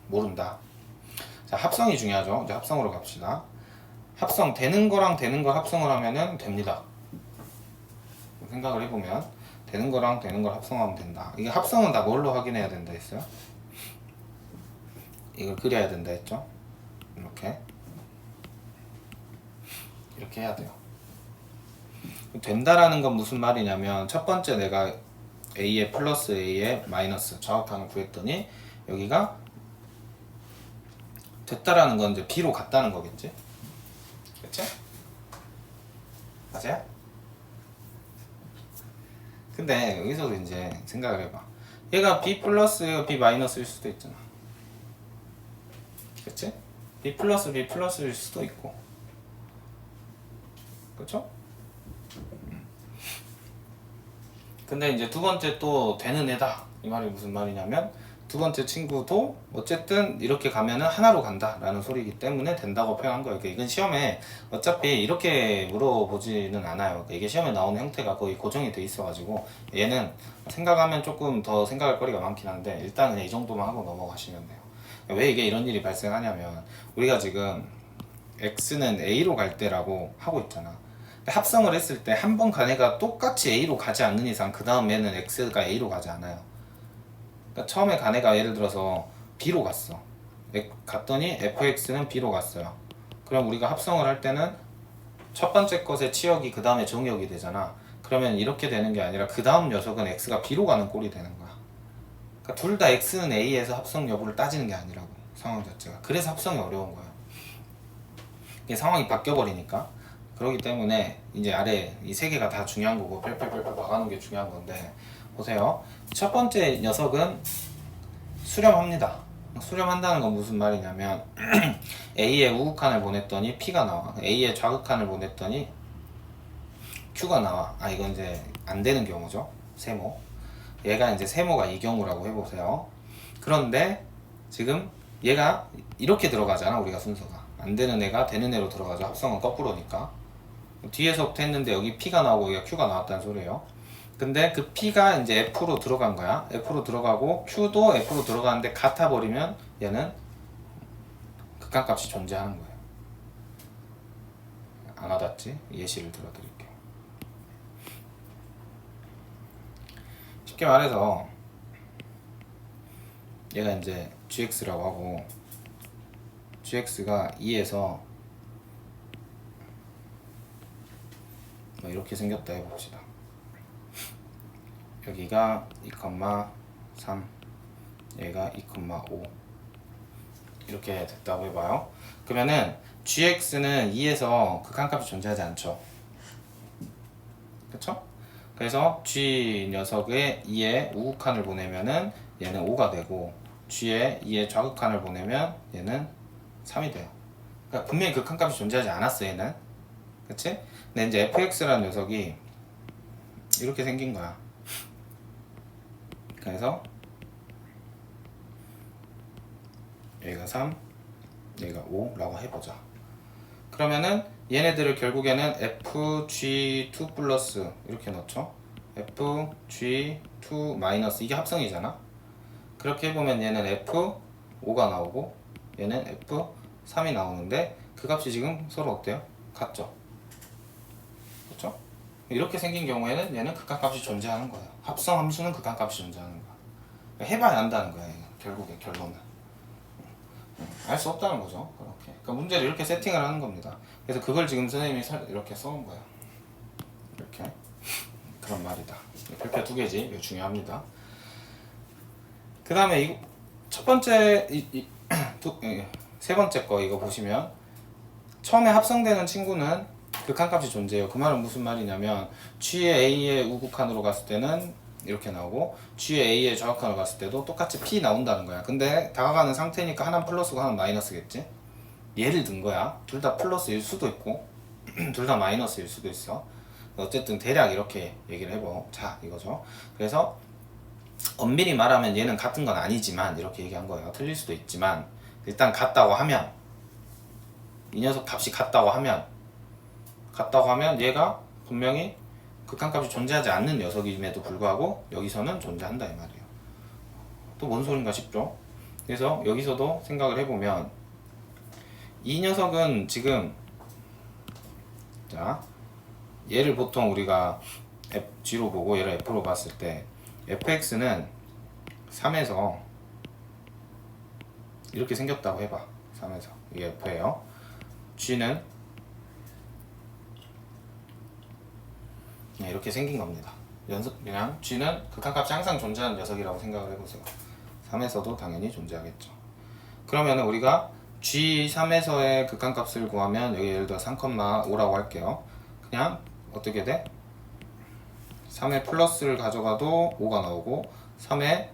[SPEAKER 1] 모른다. 자, 합성이 중요하죠. 이제 합성으로 갑시다. 합성, 되는 거랑 되는 걸 합성을 하면은 됩니다. 생각을 해보면 되는 거랑 되는 걸 합성하면 된다. 이게 합성은 다 뭘로 확인해야 된다 했어요? 이걸 그려야 된다 했죠? 이렇게 해야 돼요. 된다라는 건 무슨 말이냐면, 첫 번째 내가 A에 플러스 A에 마이너스 좌우칸을 구했더니 여기가 됐다라는 건 이제 B로 갔다는 거겠지? 그치? 맞아요? 근데 여기서도 이제 생각을 해봐. 얘가 B 플러스 B 마이너스일 수도 있잖아. 그치? B 플러스 B 플러스일 수도 있고. 그쵸? 근데 이제 두 번째 또 되는 애다. 이 말이 무슨 말이냐면, 두 번째 친구도 어쨌든 이렇게 가면은 하나로 간다 라는 소리이기 때문에 된다고 표현한 거예요. 그러니까 이건 시험에 어차피 이렇게 물어보지는 않아요. 그러니까 이게 시험에 나오는 형태가 거의 고정이 돼 있어 가지고 얘는 생각하면 조금 더 생각할 거리가 많긴 한데 일단 그냥 이 정도만 하고 넘어가시면 돼요. 왜 이게 이런 일이 발생하냐면, 우리가 지금 x는 a로 갈 때라고 하고 있잖아. 합성을 했을 때 한 번 간 애가 똑같이 a로 가지 않는 이상 그 다음 애는 x가 a로 가지 않아요. 그러니까 처음에 간 애가 예를 들어서 b로 갔어. 갔더니 fx는 b로 갔어요. 그럼 우리가 합성을 할 때는 첫 번째 것의 치역이 그 다음에 정역이 되잖아. 그러면 이렇게 되는 게 아니라 그 다음 녀석은 x가 b로 가는 꼴이 되는 거야. 그러니까 둘 다 x는 a에서 합성 여부를 따지는 게 아니라고, 상황 자체가. 그래서 합성이 어려운 거야. 이게 상황이 바뀌어버리니까. 그렇기 때문에 이제 아래 이 세 개가 다 중요한 거고 펠펠펠펠 막아놓은 게 중요한 건데, 보세요. 첫 번째 녀석은 수렴합니다. 수렴한다는 건 무슨 말이냐면 A에 우극한을 보냈더니 P가 나와. A에 좌극한을 보냈더니 Q가 나와. 이건 이제 안 되는 경우죠. 세모. 얘가 이제 세모가 이 경우라고 해보세요. 그런데 지금 얘가 이렇게 들어가잖아. 우리가 순서가 안 되는 애가 되는 애로 들어가죠. 합성은 거꾸로니까. 뒤에서부터 했는데 여기 P가 나오고 여기가 Q가 나왔다는 소리예요. 근데 그 P가 이제 F로 들어간 거야. F로 들어가고 Q도 F로 들어가는데 같아 버리면 얘는 극한값이 존재하는 거예요. 안 와닿지? 예시를 들어드릴게요. 쉽게 말해서 얘가 이제 gx라고 하고 gx가 2에서 뭐 이렇게 생겼다 해봅시다. 여기가 2,3 얘가 2,5 이렇게 됐다고 해봐요. 그러면은 gx는 2에서 극한값이 존재하지 않죠. 그쵸? 그래서 g 녀석의 2에 우극한을 보내면은 얘는 5가 되고 g에 2에 좌극한을 보내면 얘는 3이 돼요. 그러니까 분명히 극한값이 존재하지 않았어 얘는. 그치? 근데 이제 fx라는 녀석이 이렇게 생긴 거야. 그래서 얘가 3 얘가 5라고 해보자. 그러면은 얘네들을 결국에는 fg2 플러스 이렇게 넣죠. fg2 마이너스 이게 합성이잖아. 그렇게 해보면 얘는 f5가 나오고 얘는 f3이 나오는데 그 값이 지금 서로 어때요? 같죠? 그렇죠? 이렇게 생긴 경우에는 얘는 극한값이 존재하는 거예요. 합성 함수는 극한값이 존재하는 거야. 해봐야 한다는 거야. 결국에 결론은 알 수 없다는 거죠. 그렇게. 그러니까 문제를 이렇게 세팅을 하는 겁니다. 그래서 그걸 지금 선생님이 이렇게 써온 거예요. 이렇게 그런 말이다. 별표 2개지. 이거 중요합니다. 그 다음에 첫 번째 세 번째 거 이거 보시면 처음에 합성되는 친구는 극한값이 존재해요. 그 말은 무슨 말이냐면 G의 A의 우극한으로 갔을 때는 이렇게 나오고 G의 A의 좌극한으로 갔을 때도 똑같이 P 나온다는 거야. 근데 다가가는 상태니까 하나는 플러스고 하나는 마이너스겠지. 얘를 든 거야. 둘 다 플러스일 수도 있고 둘 다 마이너스일 수도 있어. 어쨌든 대략 이렇게 얘기를 해보자 이거죠. 그래서 엄밀히 말하면 얘는 같은 건 아니지만 이렇게 얘기한 거예요. 틀릴 수도 있지만 일단 같다고 하면 이 녀석 값이 같다고 하면 얘가 분명히 극한값이 존재하지 않는 녀석임에도 불구하고 여기서는 존재한다 이 말이에요. 또 뭔 소린가 싶죠? 그래서 여기서도 생각을 해보면 이 녀석은 지금 자 얘를 보통 우리가 G로 보고 얘를 F로 봤을 때 fx는 3에서 이렇게 생겼다고 해봐. 3에서 이게 f예요. g는 이렇게 생긴 겁니다. 그냥 g는 극한값이 항상 존재하는 녀석이라고 생각을 해보세요. 3에서도 당연히 존재하겠죠. 그러면 우리가 g3에서의 극한값을 구하면 여기 예를 들어 3,5라고 할게요. 그냥 어떻게 돼? 3의 플러스를 가져가도 5가 나오고 3의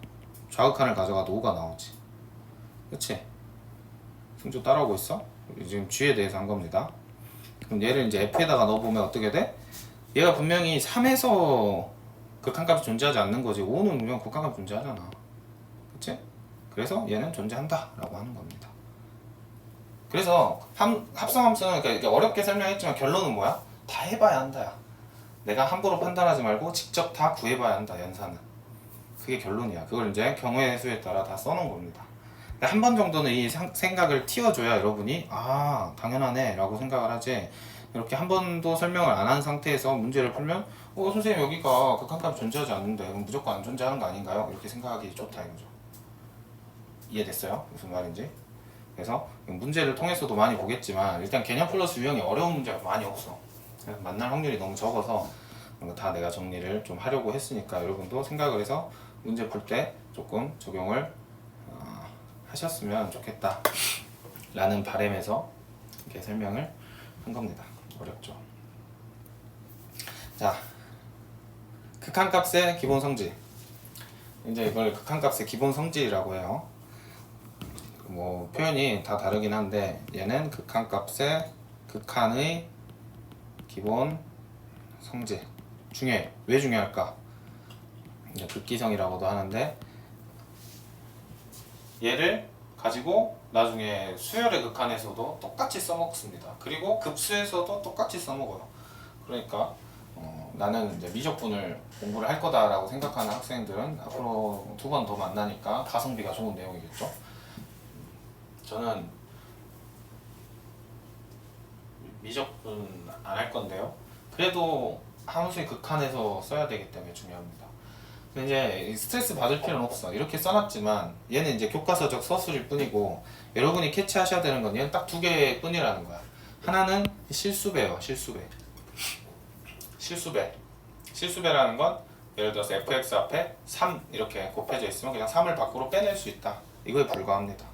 [SPEAKER 1] 좌극한을 가져가도 5가 나오지. 그치? 승주 따라오고 있어? 지금 g에 대해서 한 겁니다. 그럼 얘를 이제 f에다가 넣어보면 어떻게 돼? 얘가 분명히 3에서 극한값이 존재하지 않는 거지 5는 그냥 극한값이 존재하잖아. 그치? 그래서 얘는 존재한다 라고 하는 겁니다. 그래서 합성함수는 그러니까 어렵게 설명했지만 결론은 뭐야? 다 해봐야 한다야. 내가 함부로 판단하지 말고 직접 다 구해봐야 한다 연산은. 그게 결론이야. 그걸 이제 경우의 수에 따라 다 써놓은 겁니다. 한 번 정도는 이 생각을 틔워줘야 여러분이 아 당연하네 라고 생각을 하지, 이렇게 한 번도 설명을 안 한 상태에서 문제를 풀면 선생님 여기가 극한값이 존재하지 않는데 그럼 무조건 안 존재하는 거 아닌가요? 이렇게 생각하기 좋다 이거죠. 이해됐어요? 무슨 말인지? 그래서 문제를 통해서도 많이 보겠지만 일단 개념 플러스 유형이 어려운 문제가 많이 없어. 만날 확률이 너무 적어서 다 내가 정리를 좀 하려고 했으니까 여러분도 생각을 해서 문제 풀 때 조금 적용을 하셨으면 좋겠다 라는 바람에서 이렇게 설명을 한 겁니다. 어렵죠? 자, 극한값의 기본 성질. 이제 이걸 극한값의 기본 성질이라고 해요. 뭐 표현이 다 다르긴 한데 얘는 극한값의 극한의 기본 성질. 중요해. 왜 중요할까? 이제 극기성이라고도 하는데 얘를 가지고 나중에 수열의 극한에서도 똑같이 써먹습니다. 그리고 급수에서도 똑같이 써먹어요. 그러니까 나는 이제 미적분을 공부를 할 거다라고 생각하는 학생들은 앞으로 2번 더 만나니까 가성비가 좋은 내용이겠죠. 저는 미적분 안 할 건데요. 그래도 함수의 극한에서 써야 되기 때문에 중요합니다. 근데 이제 스트레스 받을 필요는 없어. 이렇게 써놨지만 얘는 이제 교과서적 서술일 뿐이고 여러분이 캐치하셔야 되는 건 얘는 딱 2개 뿐이라는 거야. 하나는 실수배예요. 실수배라는 건 예를 들어서 fx 앞에 3 이렇게 곱해져 있으면 그냥 3을 밖으로 빼낼 수 있다. 이거에 불과합니다.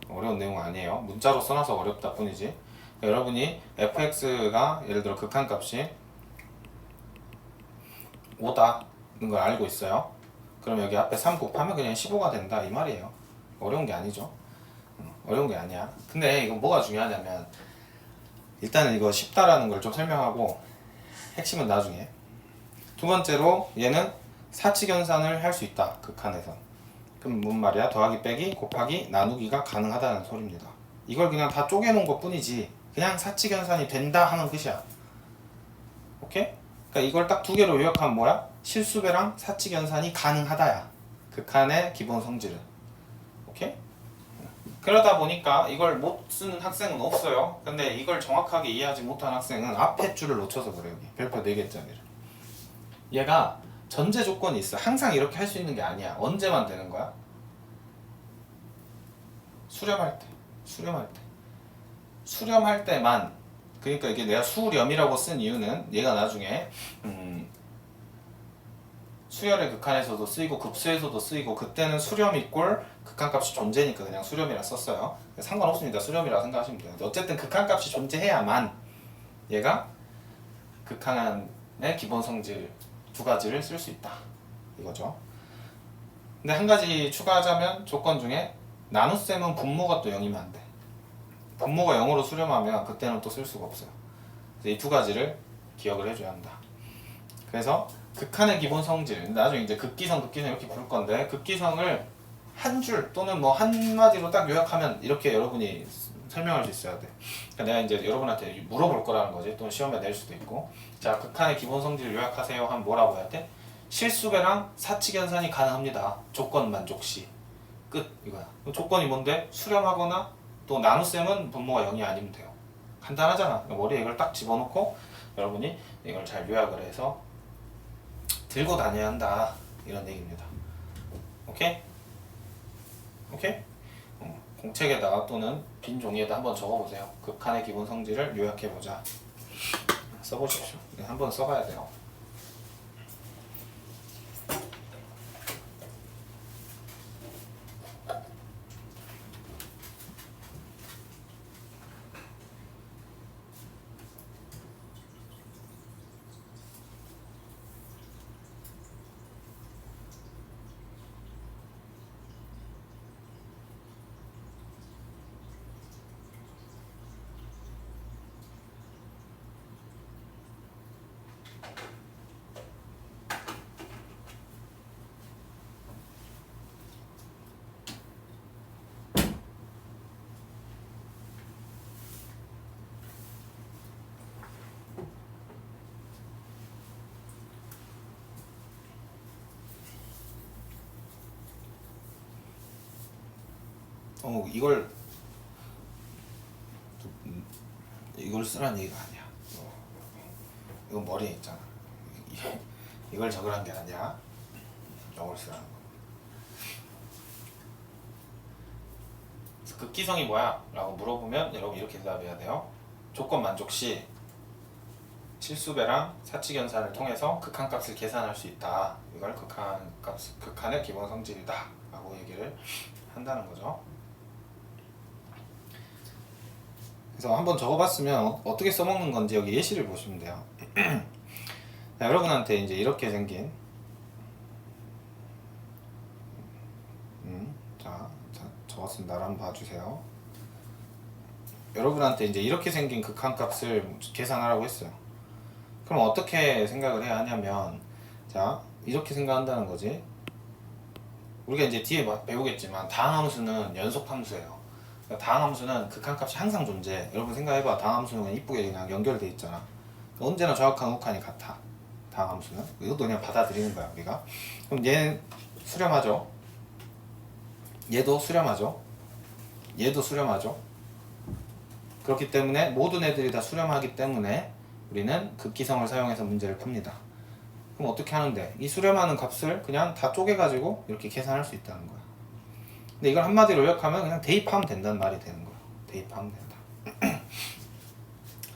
[SPEAKER 1] 어려운 내용 아니에요. 문자로 써놔서 어렵다 뿐이지. 여러분이 fx가 예를 들어 극한값이 5다는 걸 알고 있어요. 그럼 여기 앞에 3 곱하면 그냥 15가 된다 이 말이에요. 어려운 게 아니죠. 어려운 게 아니야. 근데 이건 뭐가 중요하냐면 일단은 이거 쉽다라는 걸 좀 설명하고 핵심은 나중에. 두 번째로 얘는 사칙연산을 할 수 있다. 극한에선. 그럼 뭔 말이야? 더하기 빼기 곱하기 나누기가 가능하다는 소리입니다. 이걸 그냥 다 쪼개놓은 것 뿐이지 그냥 사칙연산이 된다 하는 뜻이야. 오케이? 그러니까 이걸 딱 2개로 요약하면 뭐야? 실수배랑 사칙연산이 가능하다야. 극한의 기본 성질은. 오케이? 그러다 보니까 이걸 못 쓰는 학생은 없어요. 근데 이걸 정확하게 이해하지 못한 학생은 앞에 줄을 놓쳐서 그래요. 여기 별표 4개짜리를. 얘가 전제 조건이 있어. 항상 이렇게 할 수 있는 게 아니야. 언제만 되는 거야? 수렴할 때. 수렴할 때만. 그러니까 이게 내가 수렴이라고 쓴 이유는 얘가 나중에 수열의 극한에서도 쓰이고 급수에서도 쓰이고 그때는 수렴 이꼴 극한값이 존재니까 그냥 수렴이라 썼어요. 상관없습니다. 수렴이라 생각하시면 돼요. 어쨌든 극한값이 존재해야만 얘가 극한의 기본 성질 2가지를 쓸 수 있다. 이거죠. 근데 한 가지 추가하자면 조건 중에 나눗셈은 분모가 또 0이면 안 돼. 분모가 0으로 수렴하면 그때는 또 쓸 수가 없어요. 그래서 이 2가지를 기억을 해줘야 한다. 그래서 극한의 기본 성질, 나중에 이제 극기성 이렇게 부를 건데 극기성을 한 줄 또는 뭐 한마디로 딱 요약하면 이렇게 여러분이 설명할 수 있어야 돼. 그러니까 내가 이제 여러분한테 물어볼 거라는 거지. 또는 시험에 낼 수도 있고. 자, 극한의 기본 성질을 요약하세요 하면 뭐라고 해야 돼? 실수배랑 사칙연산이 가능합니다. 조건 만족 시. 끝. 이거야. 조건이 뭔데? 수렴하거나 또 나눗셈은 분모가 0이 아니면 돼요. 간단하잖아. 머리에 이걸 딱 집어넣고 여러분이 이걸 잘 요약을 해서 들고 다녀야 한다. 이런 얘기입니다. 오케이? 공책에다가 또는 빈 종이에다 한번 적어보세요. 극한의 기본 성질을 요약해보자. 써보십시오. 네, 한번 써봐야 돼요. 이걸 쓰라는 얘기가 아니야. 이건 머리에 있잖아. 이걸 적으라는 게 아니야. 이걸 쓰라는 거. 극기성이 뭐야? 라고 물어보면 여러분 이렇게 대답해야 돼요. 조건 만족 시 실수배랑 사칙연산을 통해서 극한값을 계산할 수 있다. 이걸 극한의 기본 성질이다. 라고 얘기를 한다는 거죠. 그래서 한번 적어봤으면 어떻게 써먹는 건지 여기 예시를 보시면 돼요. 자, 여러분한테 이제 이렇게 생긴 자 적었습니다. 한번 봐주세요. 여러분한테 이제 이렇게 생긴 극한값을 계산하라고 했어요. 그럼 어떻게 생각을 해야 하냐면 자 이렇게 생각한다는 거지. 우리가 이제 뒤에 배우겠지만 다항함수는 연속함수예요. 그러니까 다항함수는 극한값이 항상 존재해. 여러분 생각해봐. 다항함수는 그냥 이쁘게 그냥 연결돼 있잖아. 언제나 좌극한 우극한이 같아. 다항함수는. 이것도 그냥 받아들이는 거야 우리가. 그럼 얘는 수렴하죠. 얘도 수렴하죠. 얘도 수렴하죠. 그렇기 때문에 모든 애들이 다 수렴하기 때문에 우리는 극기성을 사용해서 문제를 풉니다. 그럼 어떻게 하는데? 이 수렴하는 값을 그냥 다 쪼개가지고 이렇게 계산할 수 있다는 거야. 근데 이걸 한마디로 요약하면 그냥 대입하면 된다는 말이 되는 거야. 대입하면 된다.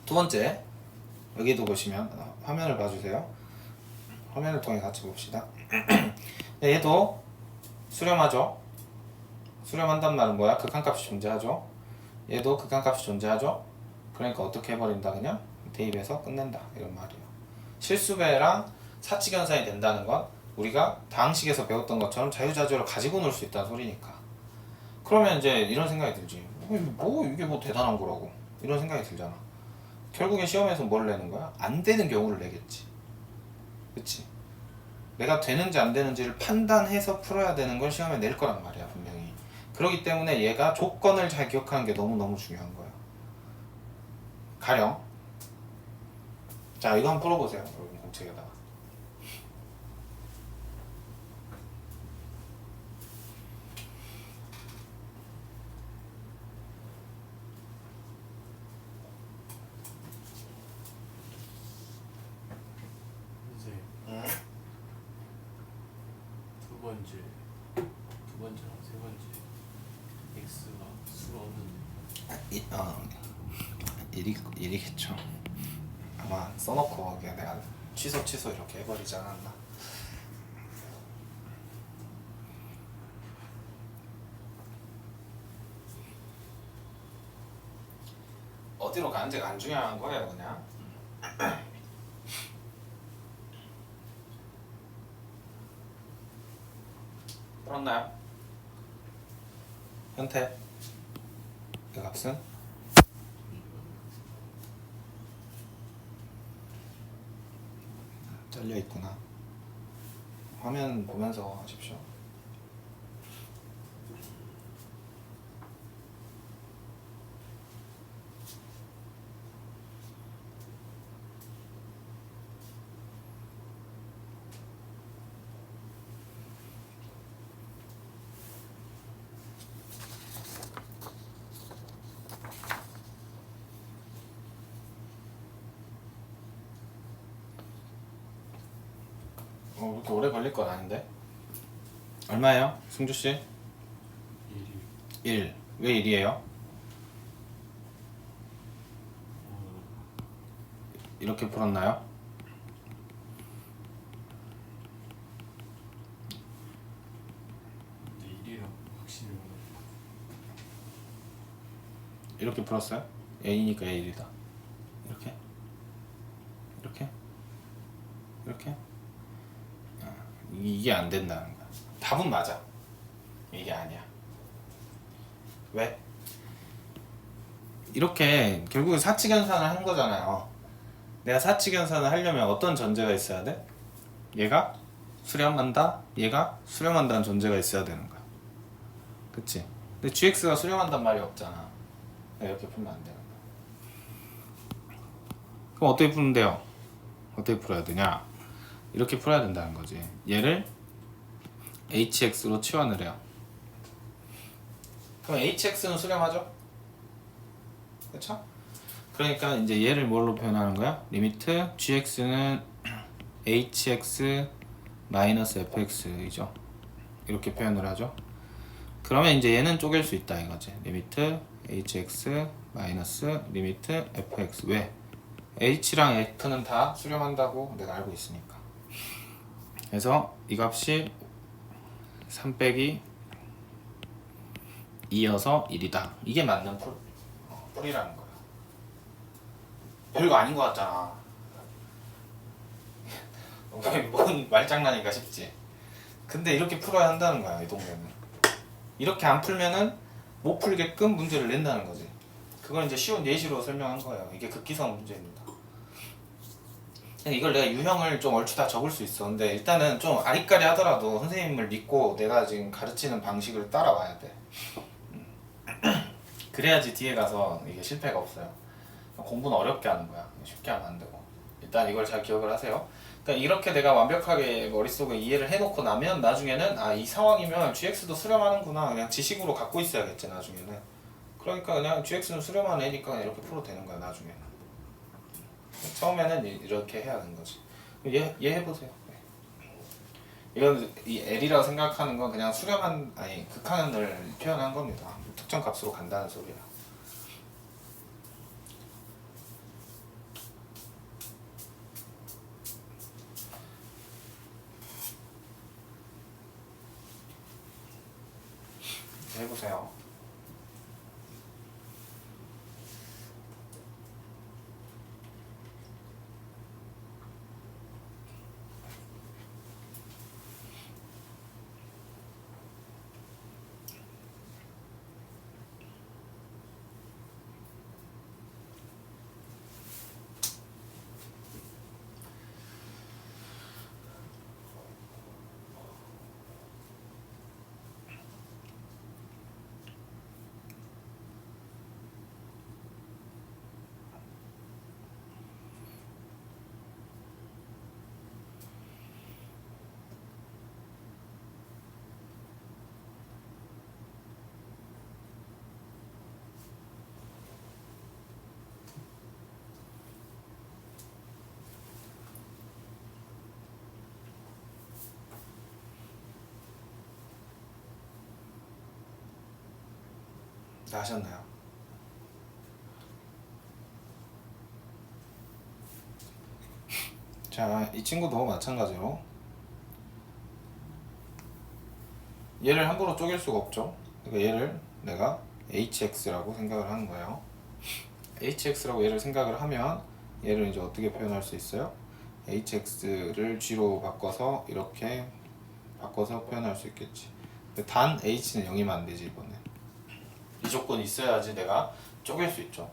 [SPEAKER 1] 두 번째, 여기도 보시면 화면을 봐주세요. 화면을 통해 같이 봅시다. 얘도 수렴하죠. 수렴한단 말은 뭐야? 극한값이 존재하죠. 얘도 극한값이 존재하죠. 그러니까 어떻게 해버린다? 그냥 대입해서 끝낸다 이런 말이에요. 실수배랑 사칙연산이 된다는 건 우리가 다항식에서 배웠던 것처럼 자유자재로 가지고 놀 수 있다는 소리니까. 그러면 이제 이런 생각이 들지. 이게 뭐 대단한 거라고 이런 생각이 들잖아. 결국엔 시험에서 뭘 내는 거야? 안 되는 경우를 내겠지. 그치? 내가 되는지 안 되는지를 판단해서 풀어야 되는 걸 시험에 낼 거란 말이야 분명히. 그렇기 때문에 얘가 조건을 잘 기억하는 게 너무너무 중요한 거야. 가령 자 이거 한번 풀어보세요 여러분 공책에다가.
[SPEAKER 2] 이제
[SPEAKER 1] 응?
[SPEAKER 2] 두 번째랑 세 번째 x가 수가 없는데
[SPEAKER 1] 일이겠죠. 아마 써놓고 그냥 내가 취소 이렇게 해버리지 않았나. 어디로 가는지가 안 중요한 거예요 그냥. 풀었나요? 현태 그 값은? 잘려 있구나. 화면 보면서 하십시오. 그렇게 오래 걸릴 건 아닌데. 얼마예요? 승주씨? 1. 왜 1이에요? 이렇게 풀었나요?
[SPEAKER 2] 근데 1이랑 확실히
[SPEAKER 1] 이렇게 풀었어요? A니까 A1이다. 이렇게 이게 안 된다는 거야. 답은 맞아. 이게 아니야. 왜? 이렇게 결국은 사칙연산을 한 거잖아요. 내가 사칙연산을 하려면 어떤 전제가 있어야 돼? 얘가 수렴한다, 얘가 수렴한다는 전제가 있어야 되는 거야. 그치? 근데 GX가 수렴한단 말이 없잖아. 이렇게 풀면 안 되는 거야. 그럼 어떻게 푸면 돼요? 어떻게 풀어야 되냐? 이렇게 풀어야 된다는 거지. 얘를 hx로 치환을 해요. 그럼 hx는 수렴하죠? 그쵸? 그러니까 이제 얘를 뭘로 표현하는 거야? 리미트 gx는 hx 마이너스 fx이죠. 이렇게 표현을 하죠. 그러면 이제 얘는 쪼갤 수 있다 이거지. 리미트 hx 마이너스 리미트 fx. 왜? h랑 f는 다 수렴한다고 내가 알고 있으니까. 그래서 이 값이 3 빼기 2여서 1이다. 이게 맞는 풀이라는 거야. 별거 아닌 것 같잖아. 뭔 말장난인가 싶지. 근데 이렇게 풀어야 한다는 거야 이 동네는. 이렇게 안 풀면은 못 풀게끔 문제를 낸다는 거지. 그건 이제 쉬운 예시로 설명한 거예요. 이게 극기성 문제입니다. 이걸 내가 유형을 좀 얼추 다 적을 수 있어. 근데 일단은 좀 아리까리 하더라도 선생님을 믿고 내가 지금 가르치는 방식을 따라와야 돼. 그래야지 뒤에 가서 이게 실패가 없어요. 공부는 어렵게 하는 거야. 쉽게 하면 안 되고. 일단 이걸 잘 기억을 하세요. 그러니까 이렇게 내가 완벽하게 머릿속에 이해를 해놓고 나면 나중에는 아, 이 상황이면 GX도 수렴하는구나. 그냥 지식으로 갖고 있어야겠지 나중에는. 그러니까 그냥 GX는 수렴한 애니까 그냥 이렇게 풀어도 되는 거야 나중에는. 처음에는 이렇게 해야 하는 거지. 얘 해보세요. 네. 이건 이 L이라고 생각하는 건 그냥 수렴한 아니 극한을 표현한 겁니다. 특정 값으로 간다는 소리야. 해보세요. 다 하셨나요? 자, 이 친구도 마찬가지로 얘를 함부로 쪼갤 수가 없죠. 그러니까 얘를 내가 hx라고 생각을 하는 거예요. hx라고 얘를 생각을 하면 얘를 이제 어떻게 표현할 수 있어요? hx를 g로 바꿔서 이렇게 바꿔서 표현할 수 있겠지. 단 h는 0이면 안 되지 이번에. 이 조건이 있어야지 내가 쪼갤 수 있죠.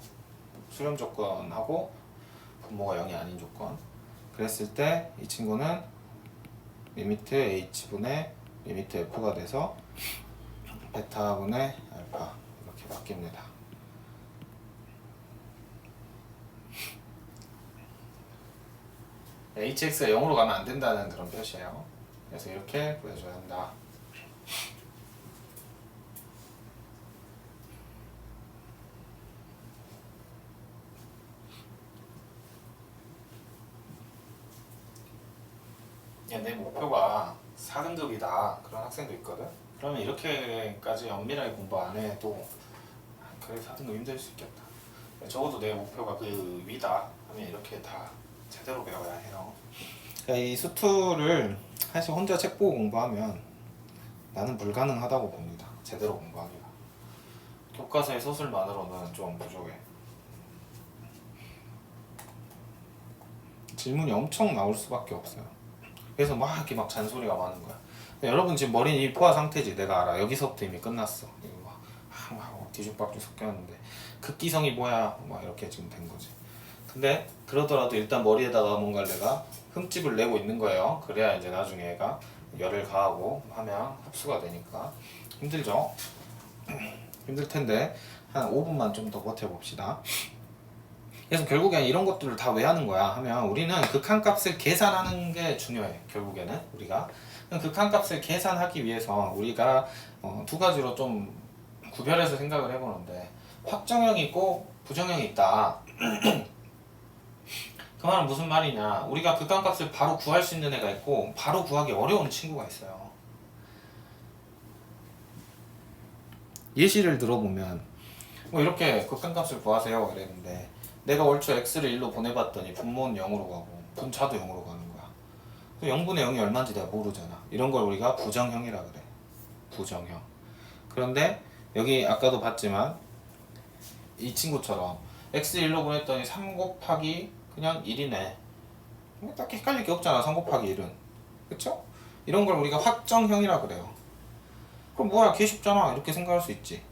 [SPEAKER 1] 수렴 조건하고 분모가 0이 아닌 조건. 그랬을 때 이 친구는 리미트 h분의 리미트 f가 돼서 베타분의 알파 이렇게 바뀝니다. hx가 0으로 가면 안 된다는 그런 표시예요. 그래서 이렇게 보여줘야 한다. 야, 내 목표가 4등급이다 그런 학생도 있거든. 그러면 이렇게까지 엄밀하게 공부 안 해도 그래 4등급 힘들 수 있겠다. 적어도 내 목표가 그 위다 하면 이렇게 다 제대로 배워야 해요. 그러니까 이 수투를 사실 혼자 책 보고 공부하면 나는 불가능하다고 봅니다. 제대로 공부하기가. 교과서의 서술만으로는 좀 부족해. 질문이 엄청 나올 수밖에 없어요. 그래서 막 이렇게 막 잔소리가 많은 거야. 여러분 지금 머리는 이미 포화 상태지. 내가 알아. 여기서부터 이미 끝났어. 이거 막 뒤죽박죽 섞였는데 극기성이 뭐야? 막 이렇게 지금 된 거지. 근데 그러더라도 일단 머리에다가 뭔가 내가 흠집을 내고 있는 거예요. 그래야 이제 나중에 얘가 열을 가하고 하면 흡수가 되니까 힘들죠. 힘들 텐데 한 5분만 좀 더 버텨봅시다. 그래서 결국엔 이런 것들을 다 왜 하는 거야 하면 우리는 극한값을 계산하는 게 중요해. 결국에는 우리가 극한값을 계산하기 위해서 우리가 두 가지로 좀 구별해서 생각을 해보는데 확정형이 있고 부정형이 있다. 그 말은 무슨 말이냐, 우리가 극한값을 바로 구할 수 있는 애가 있고 바로 구하기 어려운 친구가 있어요. 예시를 들어보면 뭐 이렇게 극한값을 구하세요 이랬는데 내가 얼추 x를 1로 보내봤더니 분모는 0으로 가고 분차도 0으로 가는 거야. 0분의 0이 얼마인지 내가 모르잖아. 이런 걸 우리가 부정형이라 그래. 부정형. 그런데 여기 아까도 봤지만 이 친구처럼 x 1로 보냈더니 3 곱하기 그냥 1이네. 딱히 헷갈릴 게 없잖아. 3 곱하기 1은. 그쵸? 이런 걸 우리가 확정형이라 그래요. 그럼 뭐야, 개 쉽잖아. 이렇게 생각할 수 있지.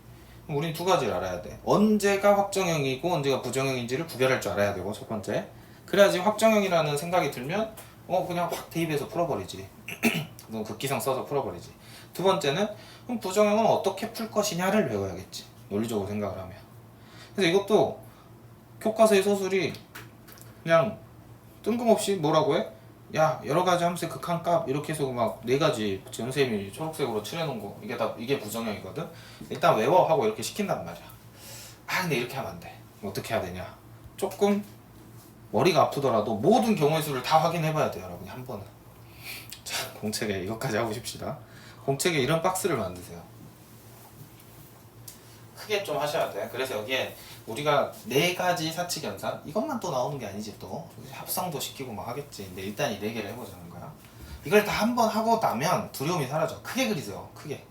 [SPEAKER 1] 그럼 우린 두 가지를 알아야 돼. 언제가 확정형이고 언제가 부정형인지를 구별할 줄 알아야 되고, 첫 번째. 그래야지 확정형이라는 생각이 들면 그냥 확 대입해서 풀어버리지. 그럼 극기성 써서 풀어버리지. 두 번째는 그럼 부정형은 어떻게 풀 것이냐를 배워야겠지. 논리적으로 생각을 하면. 그래서 이것도 교과서의 서술이 그냥 뜬금없이 뭐라고 해? 야, 여러 가지 함수의 극한값 이렇게 해서 막 네 가지 선생님이 초록색으로 칠해놓은 거 이게 부정형이거든. 일단 외워 하고 이렇게 시킨단 말이야. 근데 이렇게 하면 안 돼. 어떻게 해야 되냐? 조금 머리가 아프더라도 모든 경우의 수를 다 확인해봐야 돼요, 여러분이 한 번은. 자, 공책에 이것까지 하고 싶시다. 공책에 이런 박스를 만드세요. 크게 좀 하셔야 돼. 그래서 여기에 우리가 네 가지 사칙 연산 이것만 또 나오는 게 아니지 또 합성도 시키고 막 하겠지. 근데 일단 이 네 개를 해보자는 거야. 이걸 다 한 번 하고 나면 두려움이 사라져. 크게 그리세요. 크게.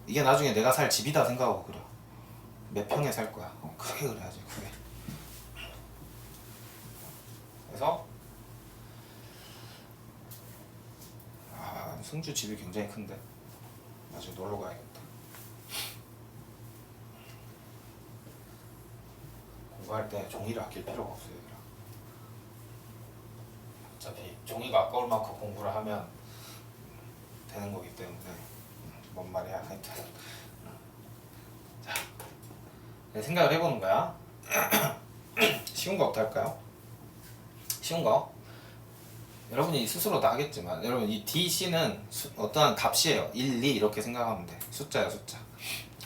[SPEAKER 1] 이게 나중에 내가 살 집이다 생각하고 그려. 몇 평에 살 거야. 크게 그려야지. 크게. 그래서 승주 집이 굉장히 큰데 나중에 놀러 가야겠다. 공부할 때 종이를 아낄 필요가 없어요. 얘들아. 어차피 종이가 아까울 만큼 공부를 하면 되는 거기 때문에 뭔 말이야 하여튼. 자, 생각을 해보는 거야. 쉬운 거부터 할까요? 쉬운 거 여러분이 스스로 다 하겠지만 여러분 이 DC는 어떠한 값이에요. 1, 2 이렇게 생각하면 돼. 숫자야 숫자.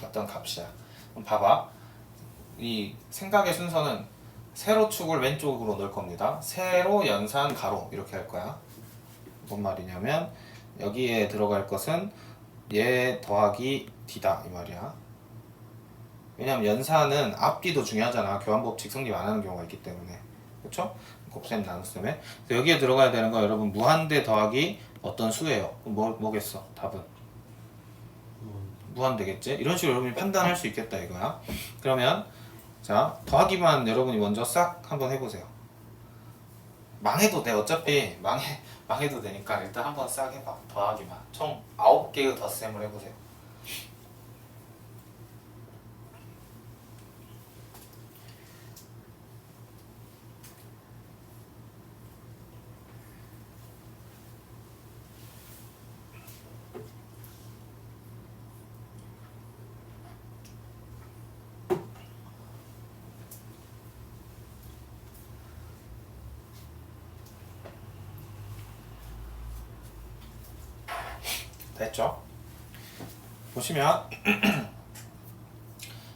[SPEAKER 1] 어떤 값이야. 그럼 봐봐. 이 생각의 순서는 세로축을 왼쪽으로 넣을 겁니다. 세로 연산 가로 이렇게 할 거야. 뭔 말이냐면 여기에 들어갈 것은 얘 더하기 D다 이 말이야. 왜냐면 연산은 앞뒤도 중요하잖아. 교환법칙 성립 안 하는 경우가 있기 때문에. 그쵸? 곱셈 나눗셈에. 여기에 들어가야 되는 건 여러분 무한대 더하기 어떤 수예요. 뭐겠어? 답은 무한대겠지? 이런 식으로 여러분이 판단할 수 있겠다 이거야. 그러면 자 더하기만 여러분이 먼저 싹 한번 해보세요. 망해도 돼. 어차피 망해도 되니까 일단 한번 싹 해봐. 더하기만 총 9개의 덧셈을 해보세요. 됐죠? 보시면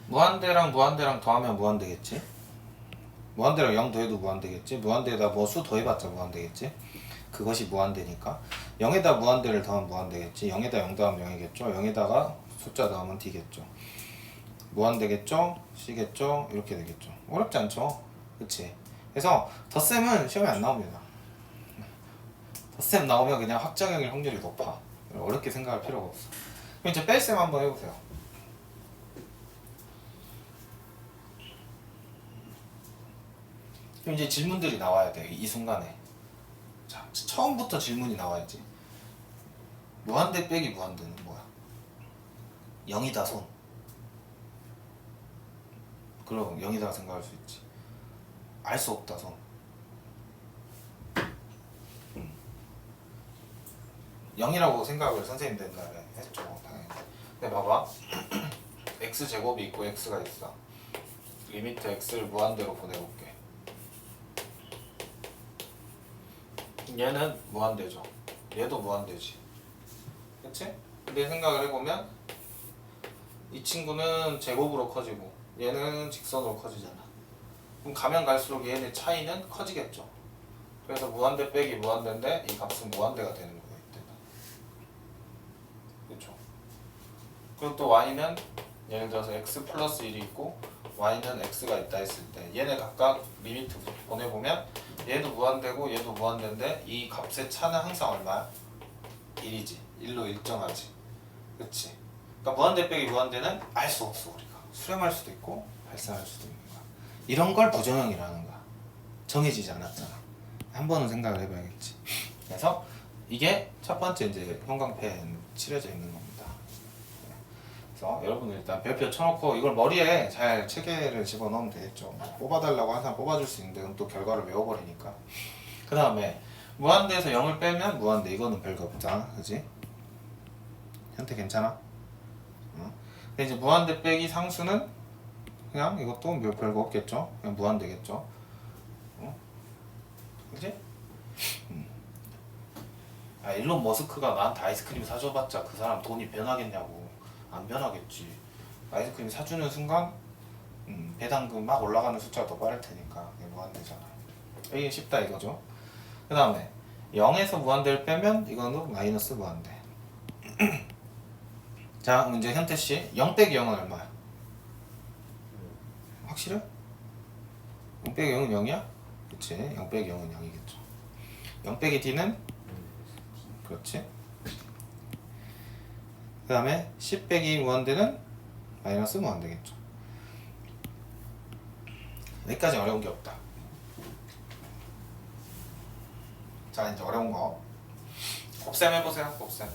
[SPEAKER 1] 무한대랑 무한대랑 더하면 무한대겠지? 무한대랑 0 더해도 무한대겠지? 무한대에다 뭐 수 더해봤자 무한대겠지? 그것이 무한대니까 0에다 무한대를 더하면 무한대겠지? 0에다 0 더하면 0이겠죠? 0에다가 숫자 더하면 D겠죠? 무한대겠죠? C겠죠? 이렇게 되겠죠? 어렵지 않죠? 그치? 그래서 덧셈은 시험에 안 나옵니다. 덧셈 나오면 그냥 확정형일 확률이 높아. 어렵게 생각할 필요가 없어. 그럼 이제 뺄셈 한번 해보세요. 그럼 이제 질문들이 나와야 돼. 이 순간에. 자, 처음부터 질문이 나와야지. 무한대 빼기 무한대는 뭐야? 0이다 손. 그럼 0이다 생각할 수 있지. 알 수 없다 손. 0이라고 생각을 선생님들 옛날에 했죠. 당연히. 근데 봐봐. x제곱이 있고 x가 있어. 리미트 x를 무한대로 보내볼게. 얘는 무한대죠. 얘도 무한대지. 그치? 근데 생각을 해보면 이 친구는 제곱으로 커지고 얘는 직선으로 커지잖아. 그럼 가면 갈수록 얘네 차이는 커지겠죠. 그래서 무한대 빼기 무한대인데 이 값은 무한대가 되는 거예요. 그렇죠. 그리고 또 y는 예를 들어서 x 플러스 1이 있고 y는 x가 있다 했을 때 얘네 각각 리미트 보내보면 얘도 무한대고 얘도 무한대인데 이 값의 차는 항상 얼마야? 1이지. 1로 일정하지. 그치? 그러니까 무한대 빼기 무한대는 알 수 없어. 우리가 수렴할 수도 있고 발생할 수도 있는 거야. 이런 걸 부정형이라는 거야. 정해지지 않았잖아. 한 번은 생각을 해봐야겠지. 그래서 이게 첫 번째 이제 형광펜 칠해져 있는 겁니다. 그래서 여러분은 일단 별표 쳐놓고 이걸 머리에 잘 체계를 집어넣으면 되겠죠. 뽑아달라고 항상 뽑아줄 수 있는데 그럼 또 결과를 외워버리니까. 그 다음에 무한대에서 0을 빼면 무한대. 이거는 별거 없다. 그지? 현태 괜찮아? 응? 근데 이제 무한대 빼기 상수는 그냥 이것도 별거 없겠죠? 그냥 무한대겠죠? 응? 그지? 아, 일론 머스크가 나한테 아이스크림 사줘봤자 그 사람 돈이 변하겠냐고. 안 변하겠지. 아이스크림 사주는 순간 배당금 막 올라가는 숫자가 더 빠를 테니까 이게 무한대잖아. 이게 쉽다 이거죠. 그 다음에 0에서 무한대를 빼면 이거는 마이너스 무한대. 자, 그럼 이제 현태씨 0 빼기 0은 얼마야? 확실해? 0 빼기 0은 0이야? 그치, 0 빼기 0은 0이겠죠. 0 빼기 D는? 그렇지. 그 다음에 10 빼기 무한대는 마이너스 무한대겠죠. 여기까지 어려운 게 없다. 자, 이제 어려운 거 곱셈 해보세요. 곱셈.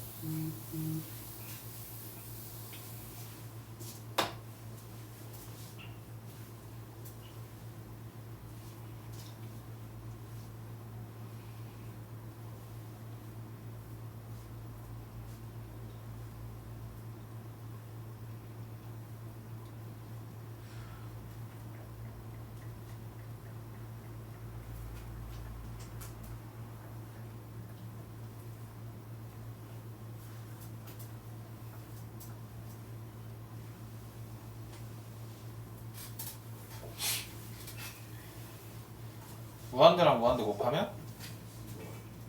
[SPEAKER 1] 무한대랑 무한대 곱하면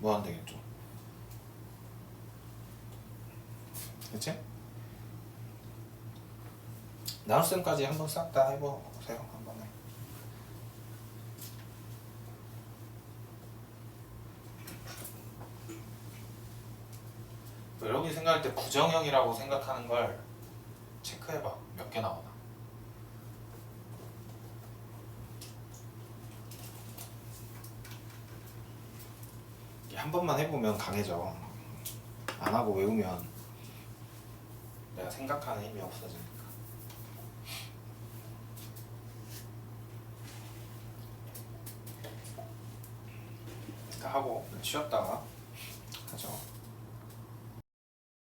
[SPEAKER 1] 무한대겠죠. 그치? 나눗셈까지 한번 싹 다 해보세요. 한 번에. 여러분이 생각할 때 부정형이라고 생각하는 걸 체크해봐. 몇 개 나오나. 한 번만 해보면 강해져. 안 하고 외우면 내가 생각하는 힘이 없어지니까. 그러니까 하고 쉬었다가